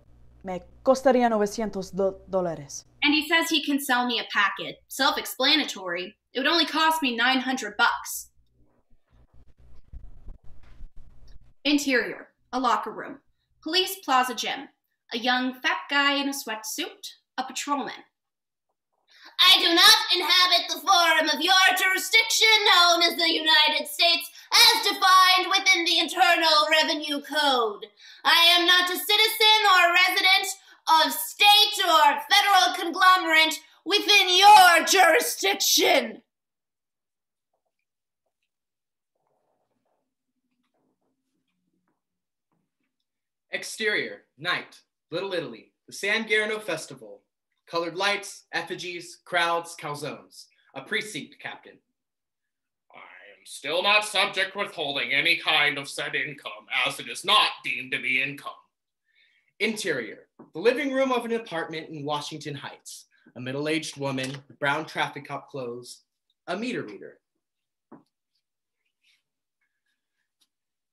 Me costaría $900. And he says he can sell me a packet. Self-explanatory. It would only cost me $900. Interior, a locker room. Police Plaza Gym. A young fat guy in a sweatsuit. A patrolman. I do not inhabit the forum of your jurisdiction known as the United States as defined within the Internal Revenue Code. I am not a citizen or resident of state or federal conglomerate within your jurisdiction. Exterior, night, Little Italy, the San Garino Festival. Colored lights, effigies, crowds, calzones. A precinct captain. I am still not subject withholding any kind of said income, as it is not deemed to be income. Interior, the living room of an apartment in Washington Heights. A middle-aged woman, brown traffic cop clothes, a meter reader.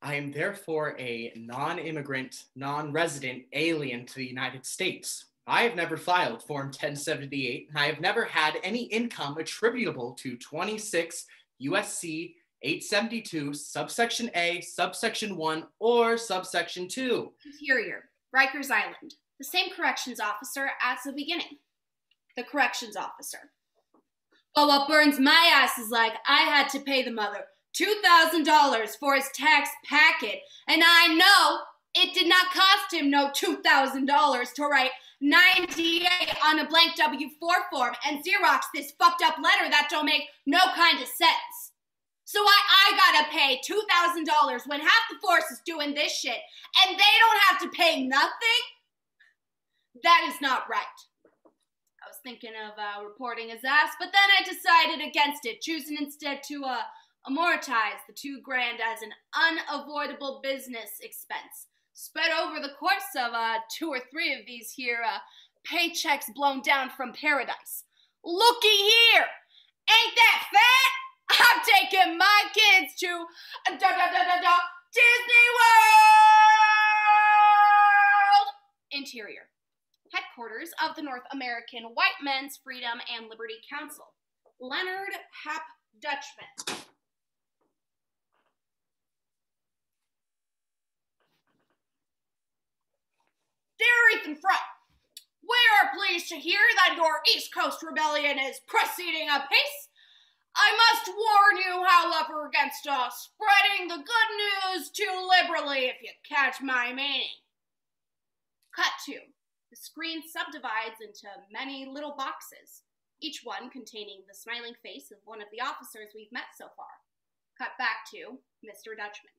I am therefore a non-immigrant, non-resident alien to the United States. I have never filed Form 1078, and I have never had any income attributable to 26 USC 872, subsection A, subsection 1, or subsection 2. Interior, Rikers Island. The same corrections officer as the beginning. The corrections officer. But what burns my ass is like I had to pay the mother $2,000 for his tax packet, and I know it did not cost him no $2,000 to write 98 on a blank W-4 form and Xerox this fucked up letter that don't make no kind of sense. So I gotta pay $2,000 when half the force is doing this shit and they don't have to pay nothing? That is not right. I was thinking of reporting his ass, but then I decided against it, choosing instead to amortize the $2,000 as an unavoidable business expense, spread over the course of 2 or 3 of these here paychecks blown down from paradise. Looky here, ain't that fat? I'm taking my kids to Disney World! Interior, headquarters of the North American White Men's Freedom and Liberty Council. Leonard Hap Dutchman. Dear Ethan Front, we are pleased to hear that your East Coast rebellion is proceeding apace. I must warn you, however, against spreading the good news too liberally, if you catch my meaning. Cut to. The screen subdivides into many little boxes, each one containing the smiling face of one of the officers we've met so far. Cut back to Mr. Dutchman.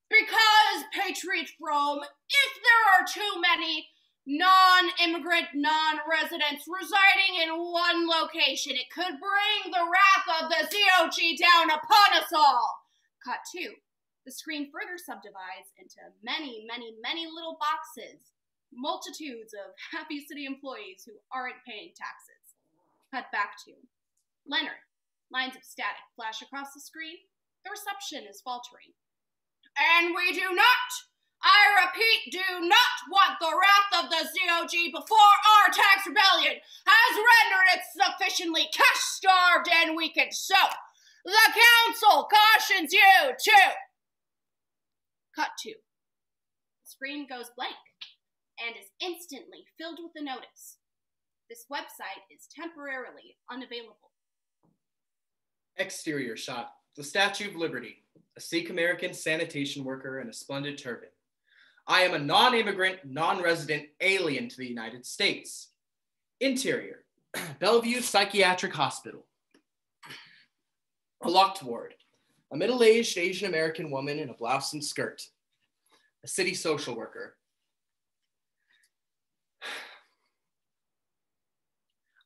Because, Patriot Frome, if there are too many non-immigrant, non-residents residing in one location, it could bring the wrath of the ZOG down upon us all. Cut 2. The screen further subdivides into many, many, many little boxes, multitudes of happy city employees who aren't paying taxes. Cut back to Leonard. Lines of static flash across the screen. The reception is faltering. And we do not, I repeat, do not want the wrath of the ZOG before our tax rebellion has rendered it sufficiently cash-starved and weakened. So, the council cautions you to... Cut to. The screen goes blank and is instantly filled with a notice. This website is temporarily unavailable. Exterior shot. The Statue of Liberty. A Sikh American sanitation worker in a splendid turban. I am a non-immigrant, non-resident alien to the United States. Interior. Bellevue Psychiatric Hospital. A locked ward. A middle-aged Asian American woman in a blouse and skirt. A city social worker.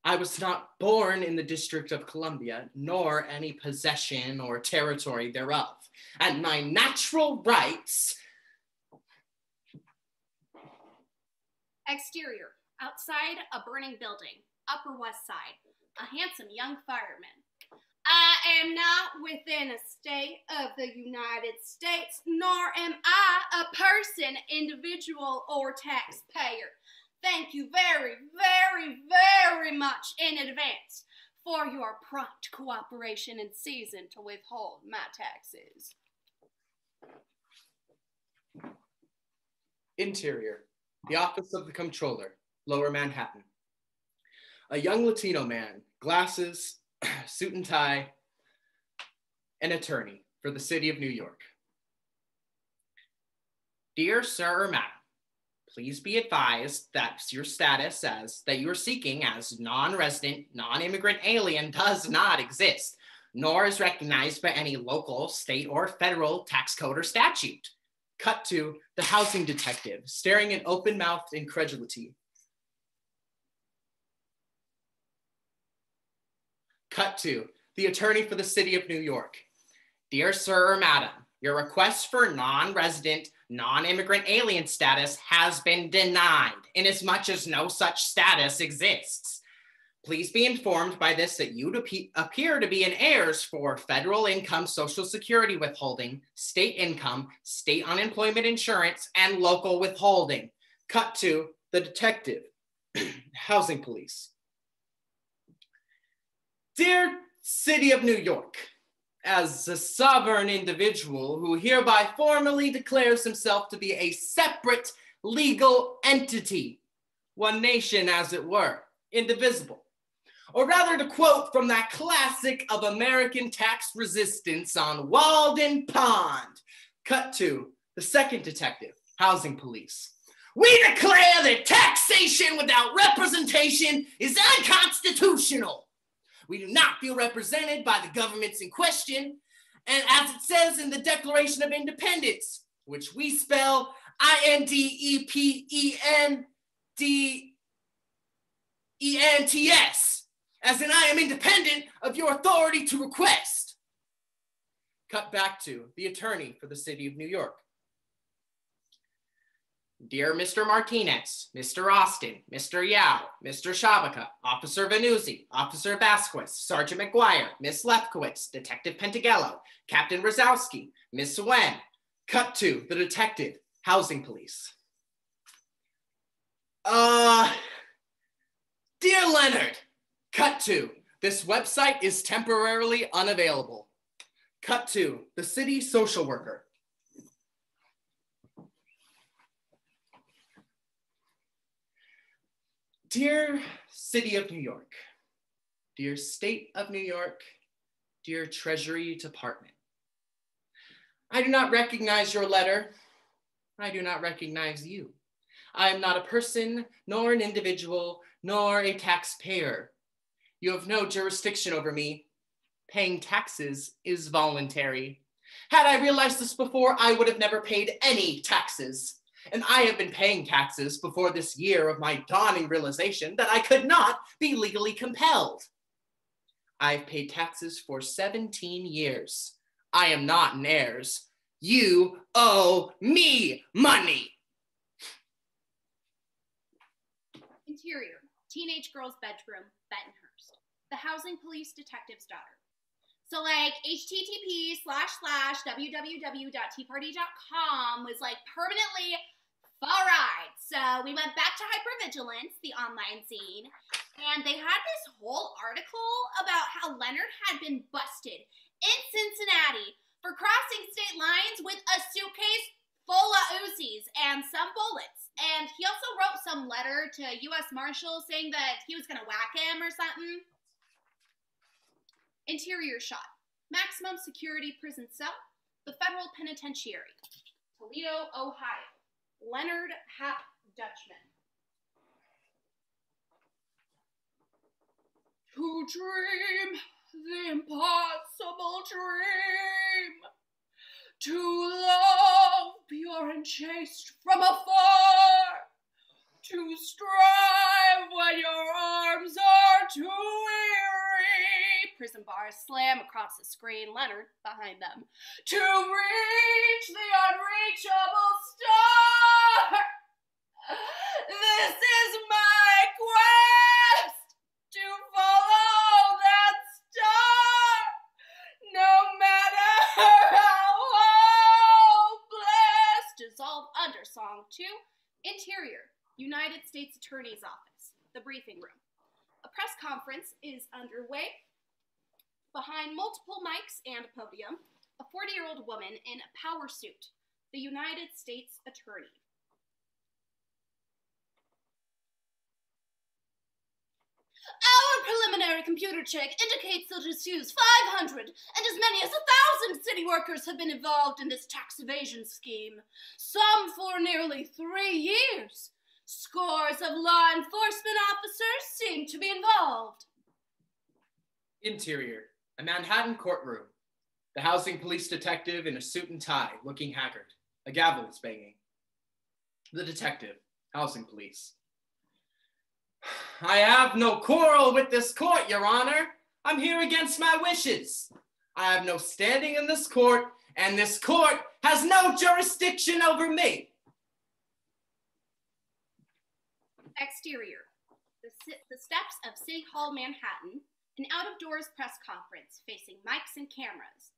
I was not born in the District of Columbia, nor any possession or territory thereof, and my natural rights. Exterior, outside a burning building, Upper West Side, a handsome young fireman. I am not within a state of the United States, nor am I a person, individual, or taxpayer. Thank you very, very, very much in advance for your prompt cooperation and season to withhold my taxes. Interior, the office of the comptroller, Lower Manhattan. A young Latino man, glasses, suit and tie, an attorney for the city of New York. Dear sir or madam, please be advised that your status that you are seeking as non-resident, non-immigrant alien does not exist, nor is recognized by any local, state, or federal tax code or statute. Cut to the housing detective, staring in open-mouthed incredulity. Cut to the attorney for the city of New York. Dear sir or madam, your request for non-resident, non-immigrant alien status has been denied, inasmuch as no such status exists. Please be informed by this that you appear to be in heirs for federal income, Social Security withholding, state income, state unemployment insurance, and local withholding. Cut to the detective, housing police. Dear City of New York, as a sovereign individual who hereby formally declares himself to be a separate legal entity, one nation as it were, indivisible. Or rather, to quote from that classic of American tax resistance on Walden Pond, cut to the second detective, housing police. We declare that taxation without representation is unconstitutional. We do not feel represented by the governments in question, and as it says in the Declaration of Independence, which we spell INDEPENDENTS, as in I am independent of your authority to request. Cut back to the attorney for the city of New York. Dear Mr. Martinez, Mr. Austin, Mr. Yao, Mr. Shabaka, Officer Vanuzzi, Officer Vasquez, Sergeant McGuire, Miss Lefkowitz, Detective Pentagello, Captain Rosowski, Miss Wen. Cut to the detective, housing police. Dear Leonard, cut to, this website is temporarily unavailable. Cut to the city social worker. Dear City of New York, dear State of New York, dear Treasury Department, I do not recognize your letter. I do not recognize you. I am not a person, nor an individual, nor a taxpayer. You have no jurisdiction over me. Paying taxes is voluntary. Had I realized this before, I would have never paid any taxes. And I have been paying taxes before this year of my dawning realization that I could not be legally compelled. I've paid taxes for 17 years. I am not in heirs. You owe me money. Interior, teenage girl's bedroom, Bentonhurst. The housing police detective's daughter. So like http://www.teaparty.com was like permanently far right. So we went back to hypervigilance, the online scene, and they had this whole article about how Leonard had been busted in Cincinnati for crossing state lines with a suitcase full of Uzis and some bullets. And he also wrote some letter to U.S. Marshals saying that he was going to whack him or something. Interior shot. Maximum security prison cell. The federal penitentiary. Toledo, Ohio. Leonard Hap Dutchman. To dream the impossible dream. To love pure and chaste from afar. To strive when your arms are too weary. Prison bars slam across the screen, Leonard behind them. To reach the unreachable star. This is my quest to follow that star. No matter how hopeless. Dissolve Undersong 2. Interior, United States Attorney's Office, the briefing room. A press conference is underway. Behind multiple mics and a podium, a 40-year-old woman in a power suit, the United States Attorney. Our preliminary computer check indicates that as few as 500 and as many as 1,000 city workers have been involved in this tax evasion scheme, some for nearly 3 years. Scores of law enforcement officers seem to be involved. Interior, a Manhattan courtroom. The housing police detective in a suit and tie, looking haggard. A gavel is banging. The detective, housing police. I have no quarrel with this court, Your Honor. I'm here against my wishes. I have no standing in this court, and this court has no jurisdiction over me. Exterior, the steps of City Hall, Manhattan, an out-of-doors press conference facing mics and cameras.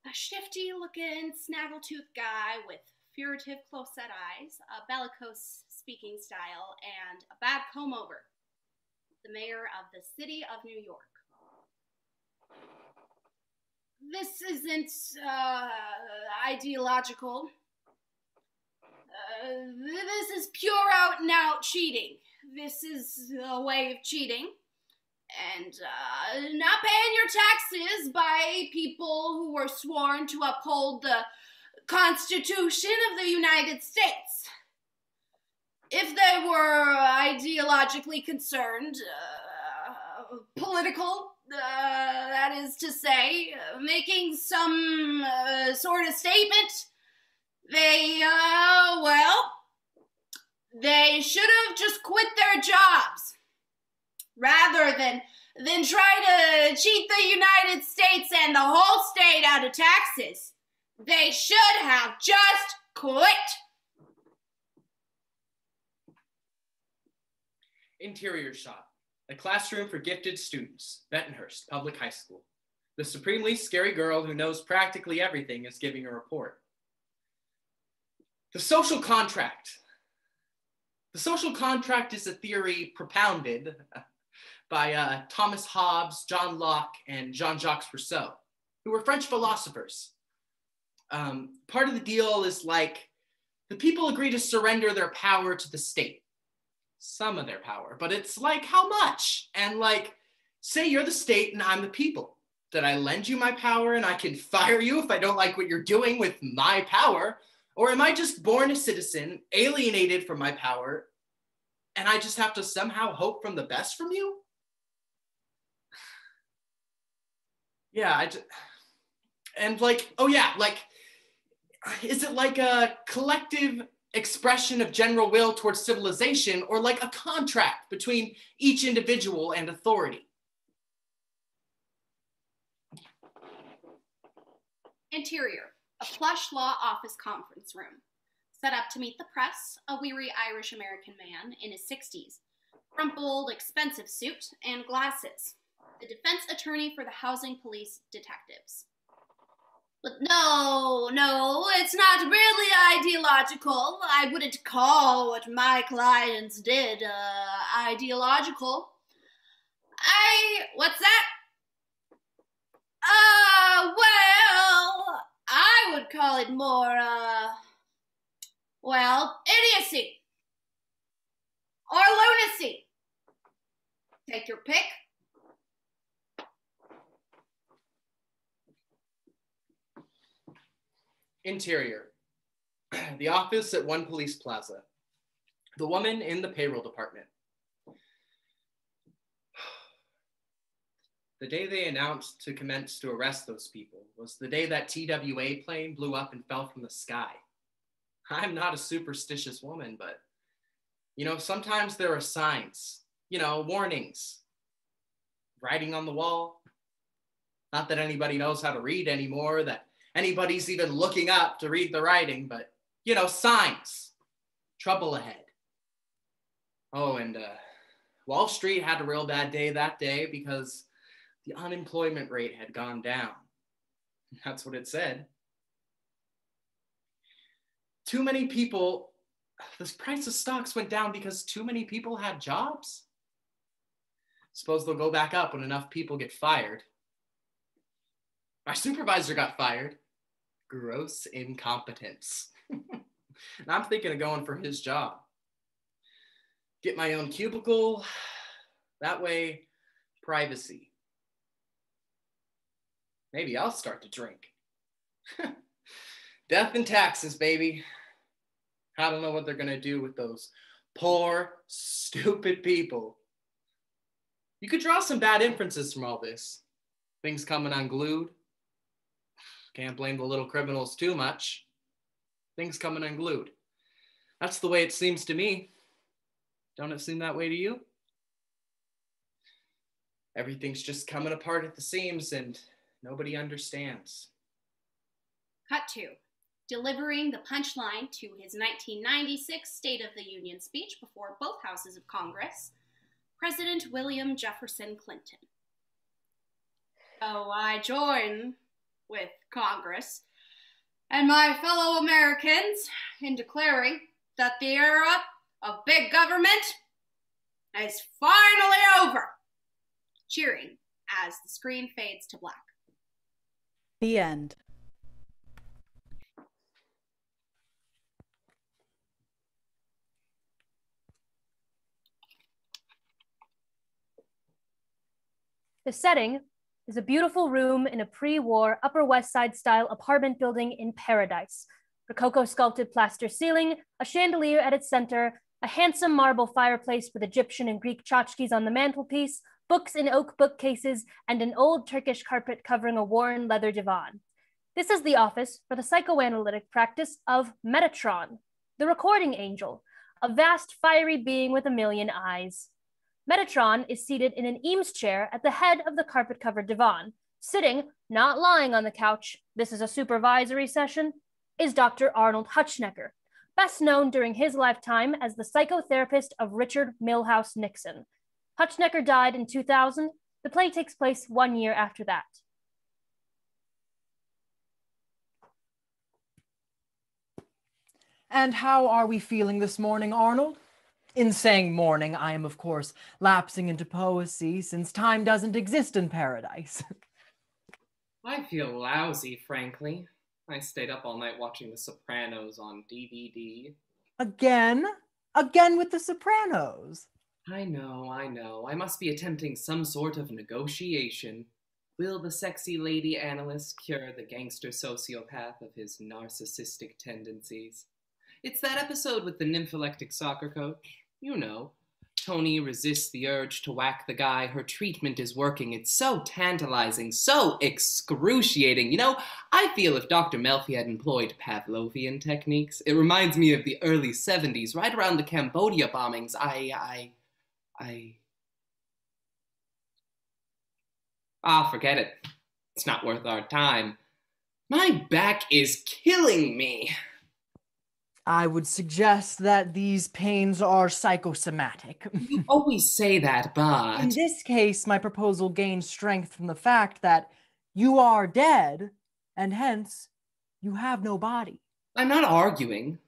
A shifty-looking, snaggletooth guy with furtive, close-set eyes, a bellicose speaking style, and a bad comb-over. The mayor of the city of New York. This isn't, ideological. This is pure out-and-out cheating. This is a way of cheating. And, not paying your taxes by people who were sworn to uphold the Constitution of the United States. If they were ideologically concerned, political, that is to say, making some sort of statement, they should have just quit their jobs rather than try to cheat the United States and the whole state out of taxes. They should have just quit. Interior shot. A classroom for gifted students. Bentonhurst Public High School. The supremely scary girl who knows practically everything is giving a report. The social contract. The social contract is a theory propounded by Thomas Hobbes, John Locke, and Jean-Jacques Rousseau, who were French philosophers. Part of the deal is like the people agree to surrender their power to the state. Some of their power, but it's like how much? And like, say you're the state and I'm the people. Did I lend you my power and I can fire you if I don't like what you're doing with my power? Or am I just born a citizen, alienated from my power, and I just have to somehow hope from the best from you? Yeah, and like, oh yeah, like, is it like a collective expression of general will towards civilization, or like a contract between each individual and authority? Interior, a plush law office conference room. Set up to meet the press, a weary Irish-American man in his 60s. Crumpled, expensive suit and glasses. The defense attorney for the housing police detectives. But no, it's not really ideological. I wouldn't call what my clients did, ideological. What's that? Well, I would call it more, idiocy. Or lunacy. Take your pick. Interior, the office at One Police Plaza. The woman in the payroll department. The day they announced to commence to arrest those people was the day that TWA plane blew up and fell from the sky. I'm not a superstitious woman, but, sometimes there are signs, warnings. writing on the wall. Not that anybody knows how to read anymore, that anybody's even looking up to read the writing, but, you know, signs. Trouble ahead. Oh, and Wall Street had a real bad day that day because the unemployment rate had gone down. That's what it said. Too many people, the price of stocks went down because too many people had jobs. Suppose they'll go back up when enough people get fired. Our supervisor got fired. Gross incompetence. And I'm thinking of going for his job. Get my own cubicle. That way, privacy. Maybe I'll start to drink. Death and taxes, baby. I don't know what they're going to do with those poor, stupid people. You could draw some bad inferences from all this. Things coming unglued. Can't blame the little criminals too much. Things coming unglued. That's the way it seems to me. Don't it seem that way to you? Everything's just coming apart at the seams and nobody understands. Cut to delivering the punchline to his 1996 State of the Union speech before both houses of Congress, President William Jefferson Clinton. So I join with Congress and my fellow Americans in declaring that the era of big government is finally over. Cheering as the screen fades to black. The end. The setting is a beautiful room in a pre-war Upper West Side style apartment building in Paradise. Rococo sculpted plaster ceiling, a chandelier at its center, a handsome marble fireplace with Egyptian and Greek tchotchkes on the mantelpiece, books in oak bookcases, and an old Turkish carpet covering a worn leather divan. This is the office for the psychoanalytic practice of Metatron, the recording angel, a vast fiery being with a million eyes. Metatron is seated in an Eames chair at the head of the carpet-covered divan. Sitting, not lying on the couch, this is a supervisory session, is Dr. Arnold Huntschnecker, best known during his lifetime as the psychotherapist of Richard Milhouse Nixon. Huntschnecker died in 2000. The play takes place 1 year after that. And how are we feeling this morning, Arnold? In saying morning, I am, of course, lapsing into poesy, since time doesn't exist in paradise. I feel lousy, frankly. I stayed up all night watching The Sopranos on DVD. Again? Again with The Sopranos? I know. I must be attempting some sort of negotiation. Will the sexy lady analyst cure the gangster sociopath of his narcissistic tendencies? It's that episode with the nymphalectic soccer coach. You know, Tony resists the urge to whack the guy. Her treatment is working. It's so tantalizing, so excruciating. You know, I feel if Dr. Melfi had employed Pavlovian techniques, it reminds me of the early 70s, right around the Cambodia bombings. Forget it. It's not worth our time. My back is killing me. I would suggest that these pains are psychosomatic. You always say that, but... In this case, my proposal gains strength from the fact that you are dead, and hence, you have no body. I'm not arguing.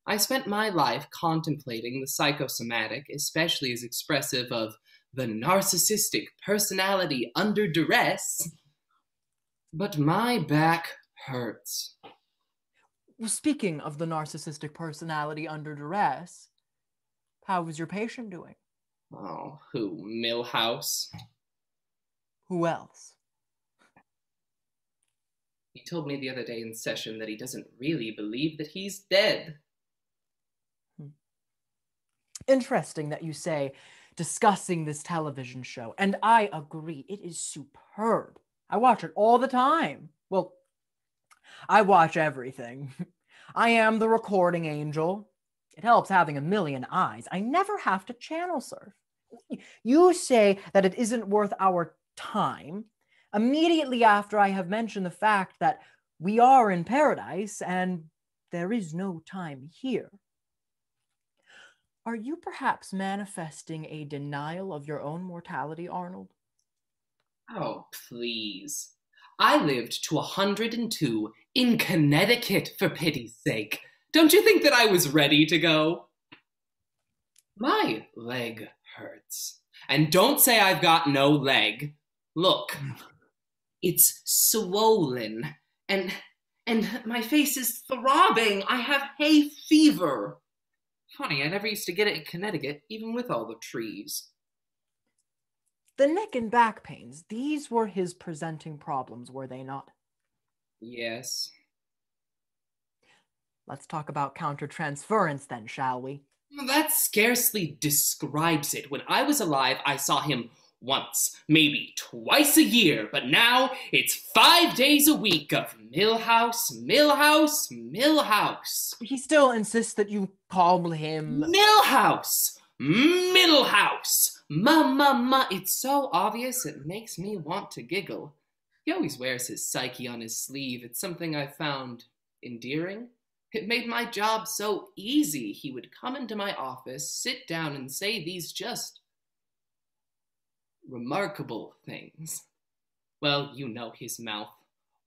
I spent my life contemplating the psychosomatic, especially as expressive of the narcissistic personality under duress. But my back hurts. Well, speaking of the narcissistic personality under duress, how was your patient doing? Oh, who? Milhouse? Who else? He told me the other day in session that he doesn't really believe that he's dead. Interesting that you say discussing this television show, and I agree, it is superb. I watch it all the time. Well, I watch everything. I am the recording angel. It helps having a million eyes. I never have to channel surf. You say that it isn't worth our time immediately after I have mentioned the fact that we are in paradise and there is no time here. Are you perhaps manifesting a denial of your own mortality, Arnold? Oh, please. I lived to 102 in Connecticut, for pity's sake. Don't you think that I was ready to go? My leg hurts. And don't say I've got no leg. Look, it's swollen, and my face is throbbing. I have hay fever. Funny, I never used to get it in Connecticut, even with all the trees. The neck and back pains, these were his presenting problems, were they not? Yes. Let's talk about countertransference then, shall we? That scarcely describes it. When I was alive, I saw him once, maybe twice a year, but now it's 5 days a week of Millhouse, Millhouse, Millhouse. He still insists that you call him... Millhouse! Middlehouse! Ma. It's so obvious it makes me want to giggle. He always wears his psyche on his sleeve. It's something I found endearing. It made my job so easy. He would come into my office, sit down, and say these just remarkable things. Well, you know his mouth.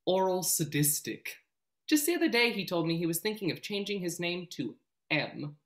Oral sadistic. Just the other day he told me he was thinking of changing his name to M.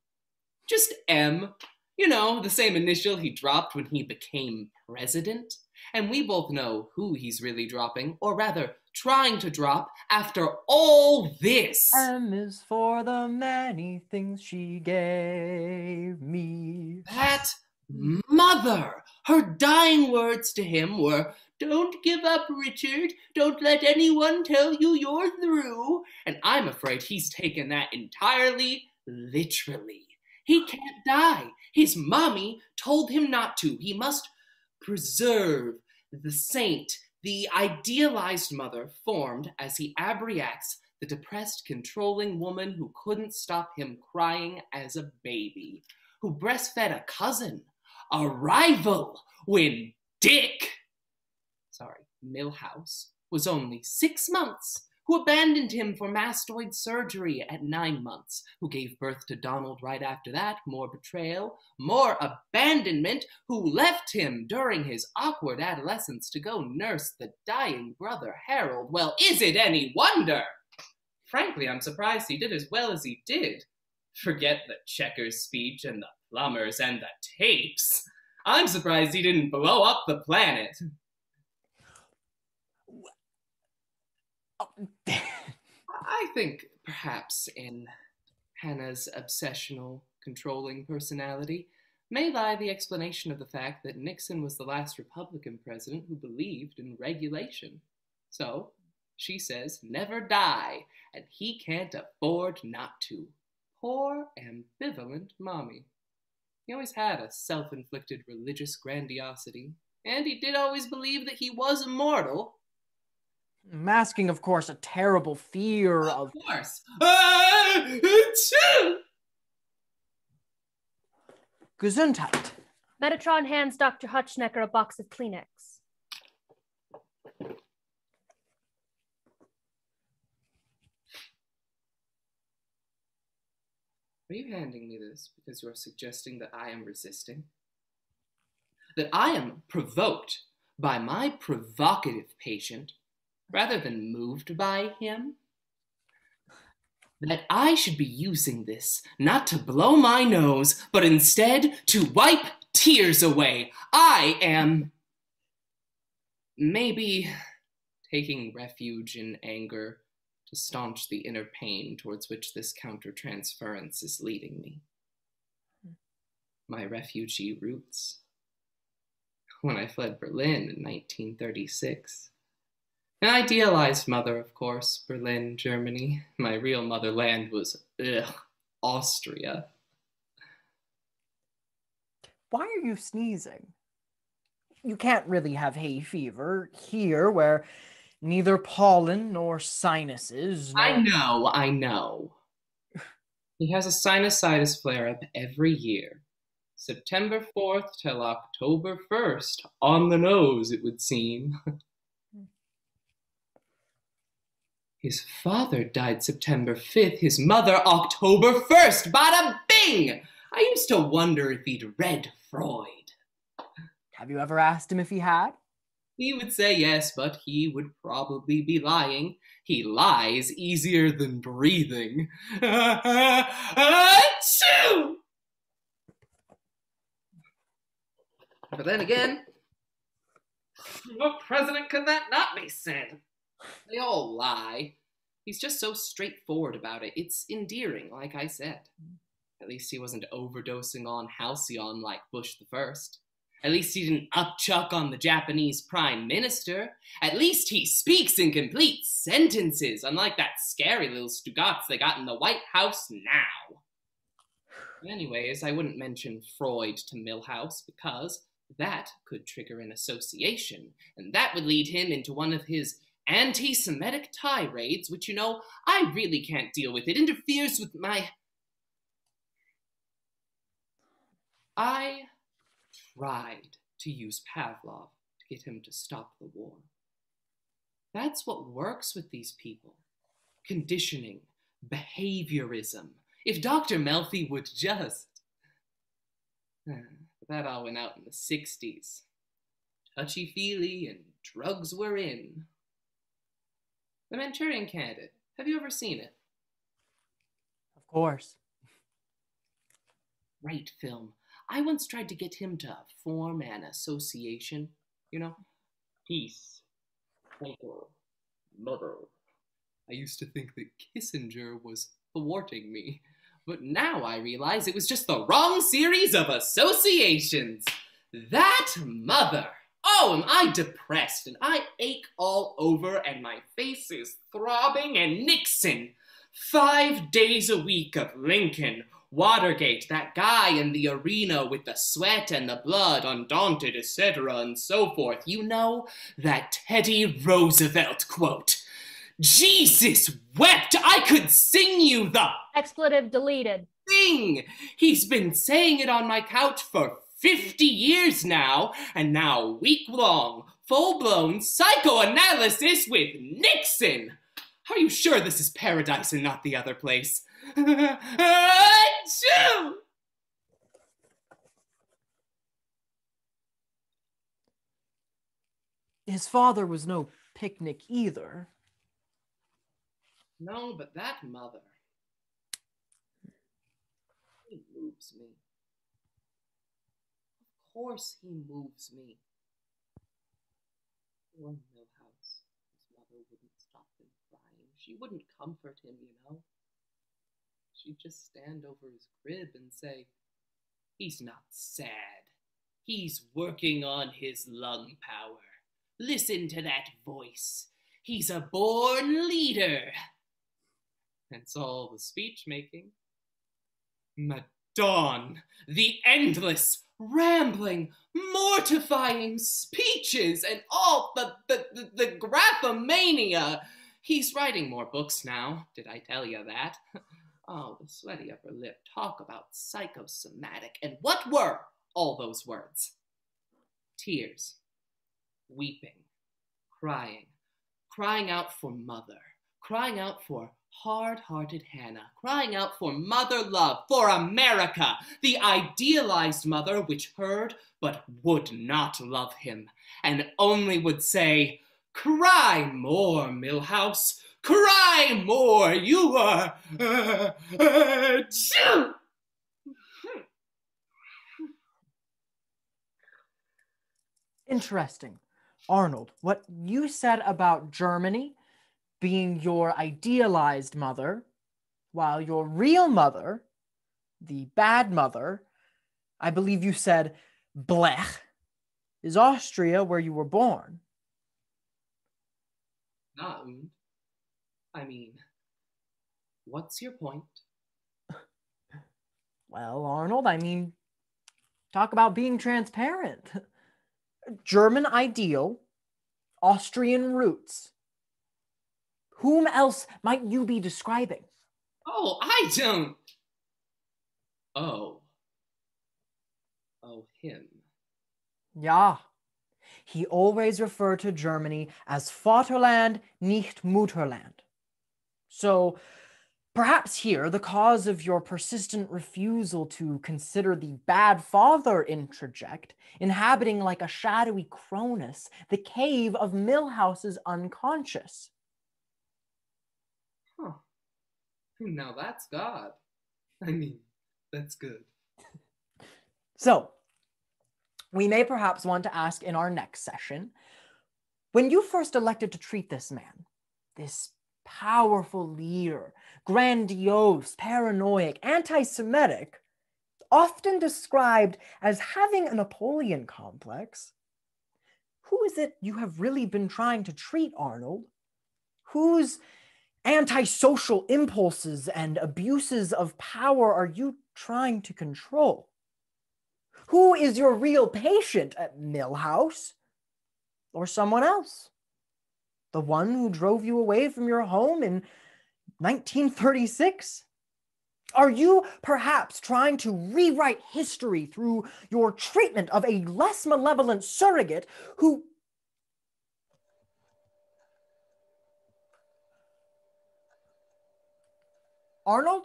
Just M. You know, the same initial he dropped when he became president. And we both know who he's really dropping, or rather, trying to drop after all this. M is for the many things she gave me. That mother! Her dying words to him were, "Don't give up, Richard. Don't let anyone tell you you're through." And I'm afraid he's taken that entirely literally. He can't die. His mommy told him not to. He must preserve the saint, the idealized mother formed as he abreacts the depressed, controlling woman who couldn't stop him crying as a baby, who breastfed a cousin, a rival, when Millhouse, was only 6 months, who abandoned him for mastoid surgery at 9 months, who gave birth to Donald right after that, more betrayal, more abandonment, who left him during his awkward adolescence to go nurse the dying brother Harold. Well, is it any wonder? Frankly, I'm surprised he did as well as he did. Forget the checkers speech and the plumbers and the tapes. I'm surprised he didn't blow up the planet. I think perhaps in Hannah's obsessional, controlling personality may lie the explanation of the fact that Nixon was the last Republican president who believed in regulation. So, she says, never die, and he can't afford not to. Poor, ambivalent mommy. He always had a self-inflicted religious grandiosity, and he did always believe that he was immortal. Masking, of course, a terrible fear of... Of course. Gesundheit. Metatron hands Dr. Huntschnecker a box of Kleenex. Are you handing me this because you are suggesting that I am resisting? That I am provoked by my provocative patient rather than moved by him? That I should be using this not to blow my nose, but instead to wipe tears away. I am maybe taking refuge in anger to staunch the inner pain towards which this countertransference is leading me. My refugee roots. When I fled Berlin in 1936. An idealized mother, of course, Berlin, Germany. My real motherland was, Austria. Why are you sneezing? You can't really have hay fever here, where neither pollen nor sinuses. I know. He has a sinusitis flare-up every year. September 4th till October 1st. On the nose, it would seem. His father died September 5th, his mother October 1st. Bada bing! I used to wonder if he'd read Freud. Have you ever asked him if he had? He would say yes, but he would probably be lying. He lies easier than breathing. Achoo! But then again, what president could that not be said? They all lie. He's just so straightforward about it. It's endearing, like I said. At least he wasn't overdosing on halcyon like Bush the First. At least he didn't upchuck on the Japanese prime minister. At least he speaks in complete sentences, unlike that scary little Stugatz they got in the White House now. Anyways, I wouldn't mention Freud to Milhouse because that could trigger an association, and that would lead him into one of his anti-Semitic tirades, which, you know, I really can't deal with. It interferes with my... I tried to use Pavlov to get him to stop the war. That's what works with these people. Conditioning, behaviorism. If Dr. Melfi would just... That all went out in the 60s. Touchy-feely and drugs were in. The Manchurian Candidate. Have you ever seen it? Of course. Great film. I once tried to get him to form an association. You know? Peace. Twinkle. Mother. I used to think that Kissinger was thwarting me. But now I realize it was just the wrong series of associations. That mother. Oh, am I depressed, and I ache all over, and my face is throbbing, and Nixon. 5 days a week of Lincoln, Watergate, that guy in the arena with the sweat and the blood, undaunted, etc., and so forth. You know, that Teddy Roosevelt quote. Jesus wept! I could sing you the... Expletive deleted. Thing! He's been saying it on my couch for 50 years now, and now week-long, full-blown psychoanalysis with Nixon! Are you sure this is paradise and not the other place? Achoo! His father was no picnic either. No, but that mother. He moves me. Of course he moves me. Poor Milhouse. His mother wouldn't stop him crying. She wouldn't comfort him, you know. She'd just stand over his crib and say, he's not sad. He's working on his lung power. Listen to that voice. He's a born leader. That's all the speech-making. Madon, the endless, rambling, mortifying speeches and all the graphomania. He's writing more books now, did I tell you that? Oh, the sweaty upper lip, talk about psychosomatic. And what were all those words? Tears, weeping, crying out for mother, crying out for hard-hearted Hannah, crying out for mother love, for America, the idealized mother which heard but would not love him, and only would say, cry more, Milhouse, cry more, you are... Interesting. Arnold, what you said about Germany being your idealized mother, while your real mother, the bad mother, I believe you said Blech, is Austria, where you were born. I mean, what's your point? Well, Arnold, I mean, talk about being transparent. German ideal, Austrian roots. Whom else might you be describing? Oh, I don't... Oh. Oh, him. Ja. He always referred to Germany as Vaterland, nicht Mutterland. So perhaps here the cause of your persistent refusal to consider the bad father introject, inhabiting like a shadowy Cronus, the cave of Millhouse's unconscious. Huh. Now that's God. I mean, that's good. So, we may perhaps want to ask in our next session, when you first elected to treat this man, this powerful leader, grandiose, paranoid, anti-Semitic, often described as having a Napoleon complex, who is it you have really been trying to treat, Arnold? Whose antisocial impulses and abuses of power are you trying to control? Who is your real patient at Millhouse? Or someone else? The one who drove you away from your home in 1936? Are you perhaps trying to rewrite history through your treatment of a less malevolent surrogate who... Arnold?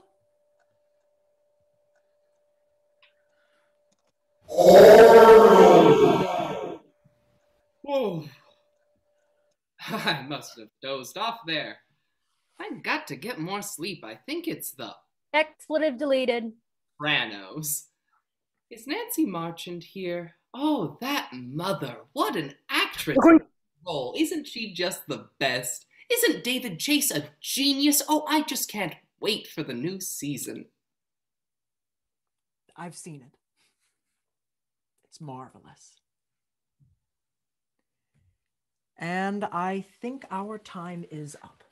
Whoa. I must have dozed off there. I've got to get more sleep. I think it's the Expletive deleted. Pranos. Is Nancy Marchand here? Oh, that mother. What an actress. Role. Isn't she just the best? Isn't David Chase a genius? Oh, I just can't wait for the new season. I've seen it. It's marvelous. And I think our time is up.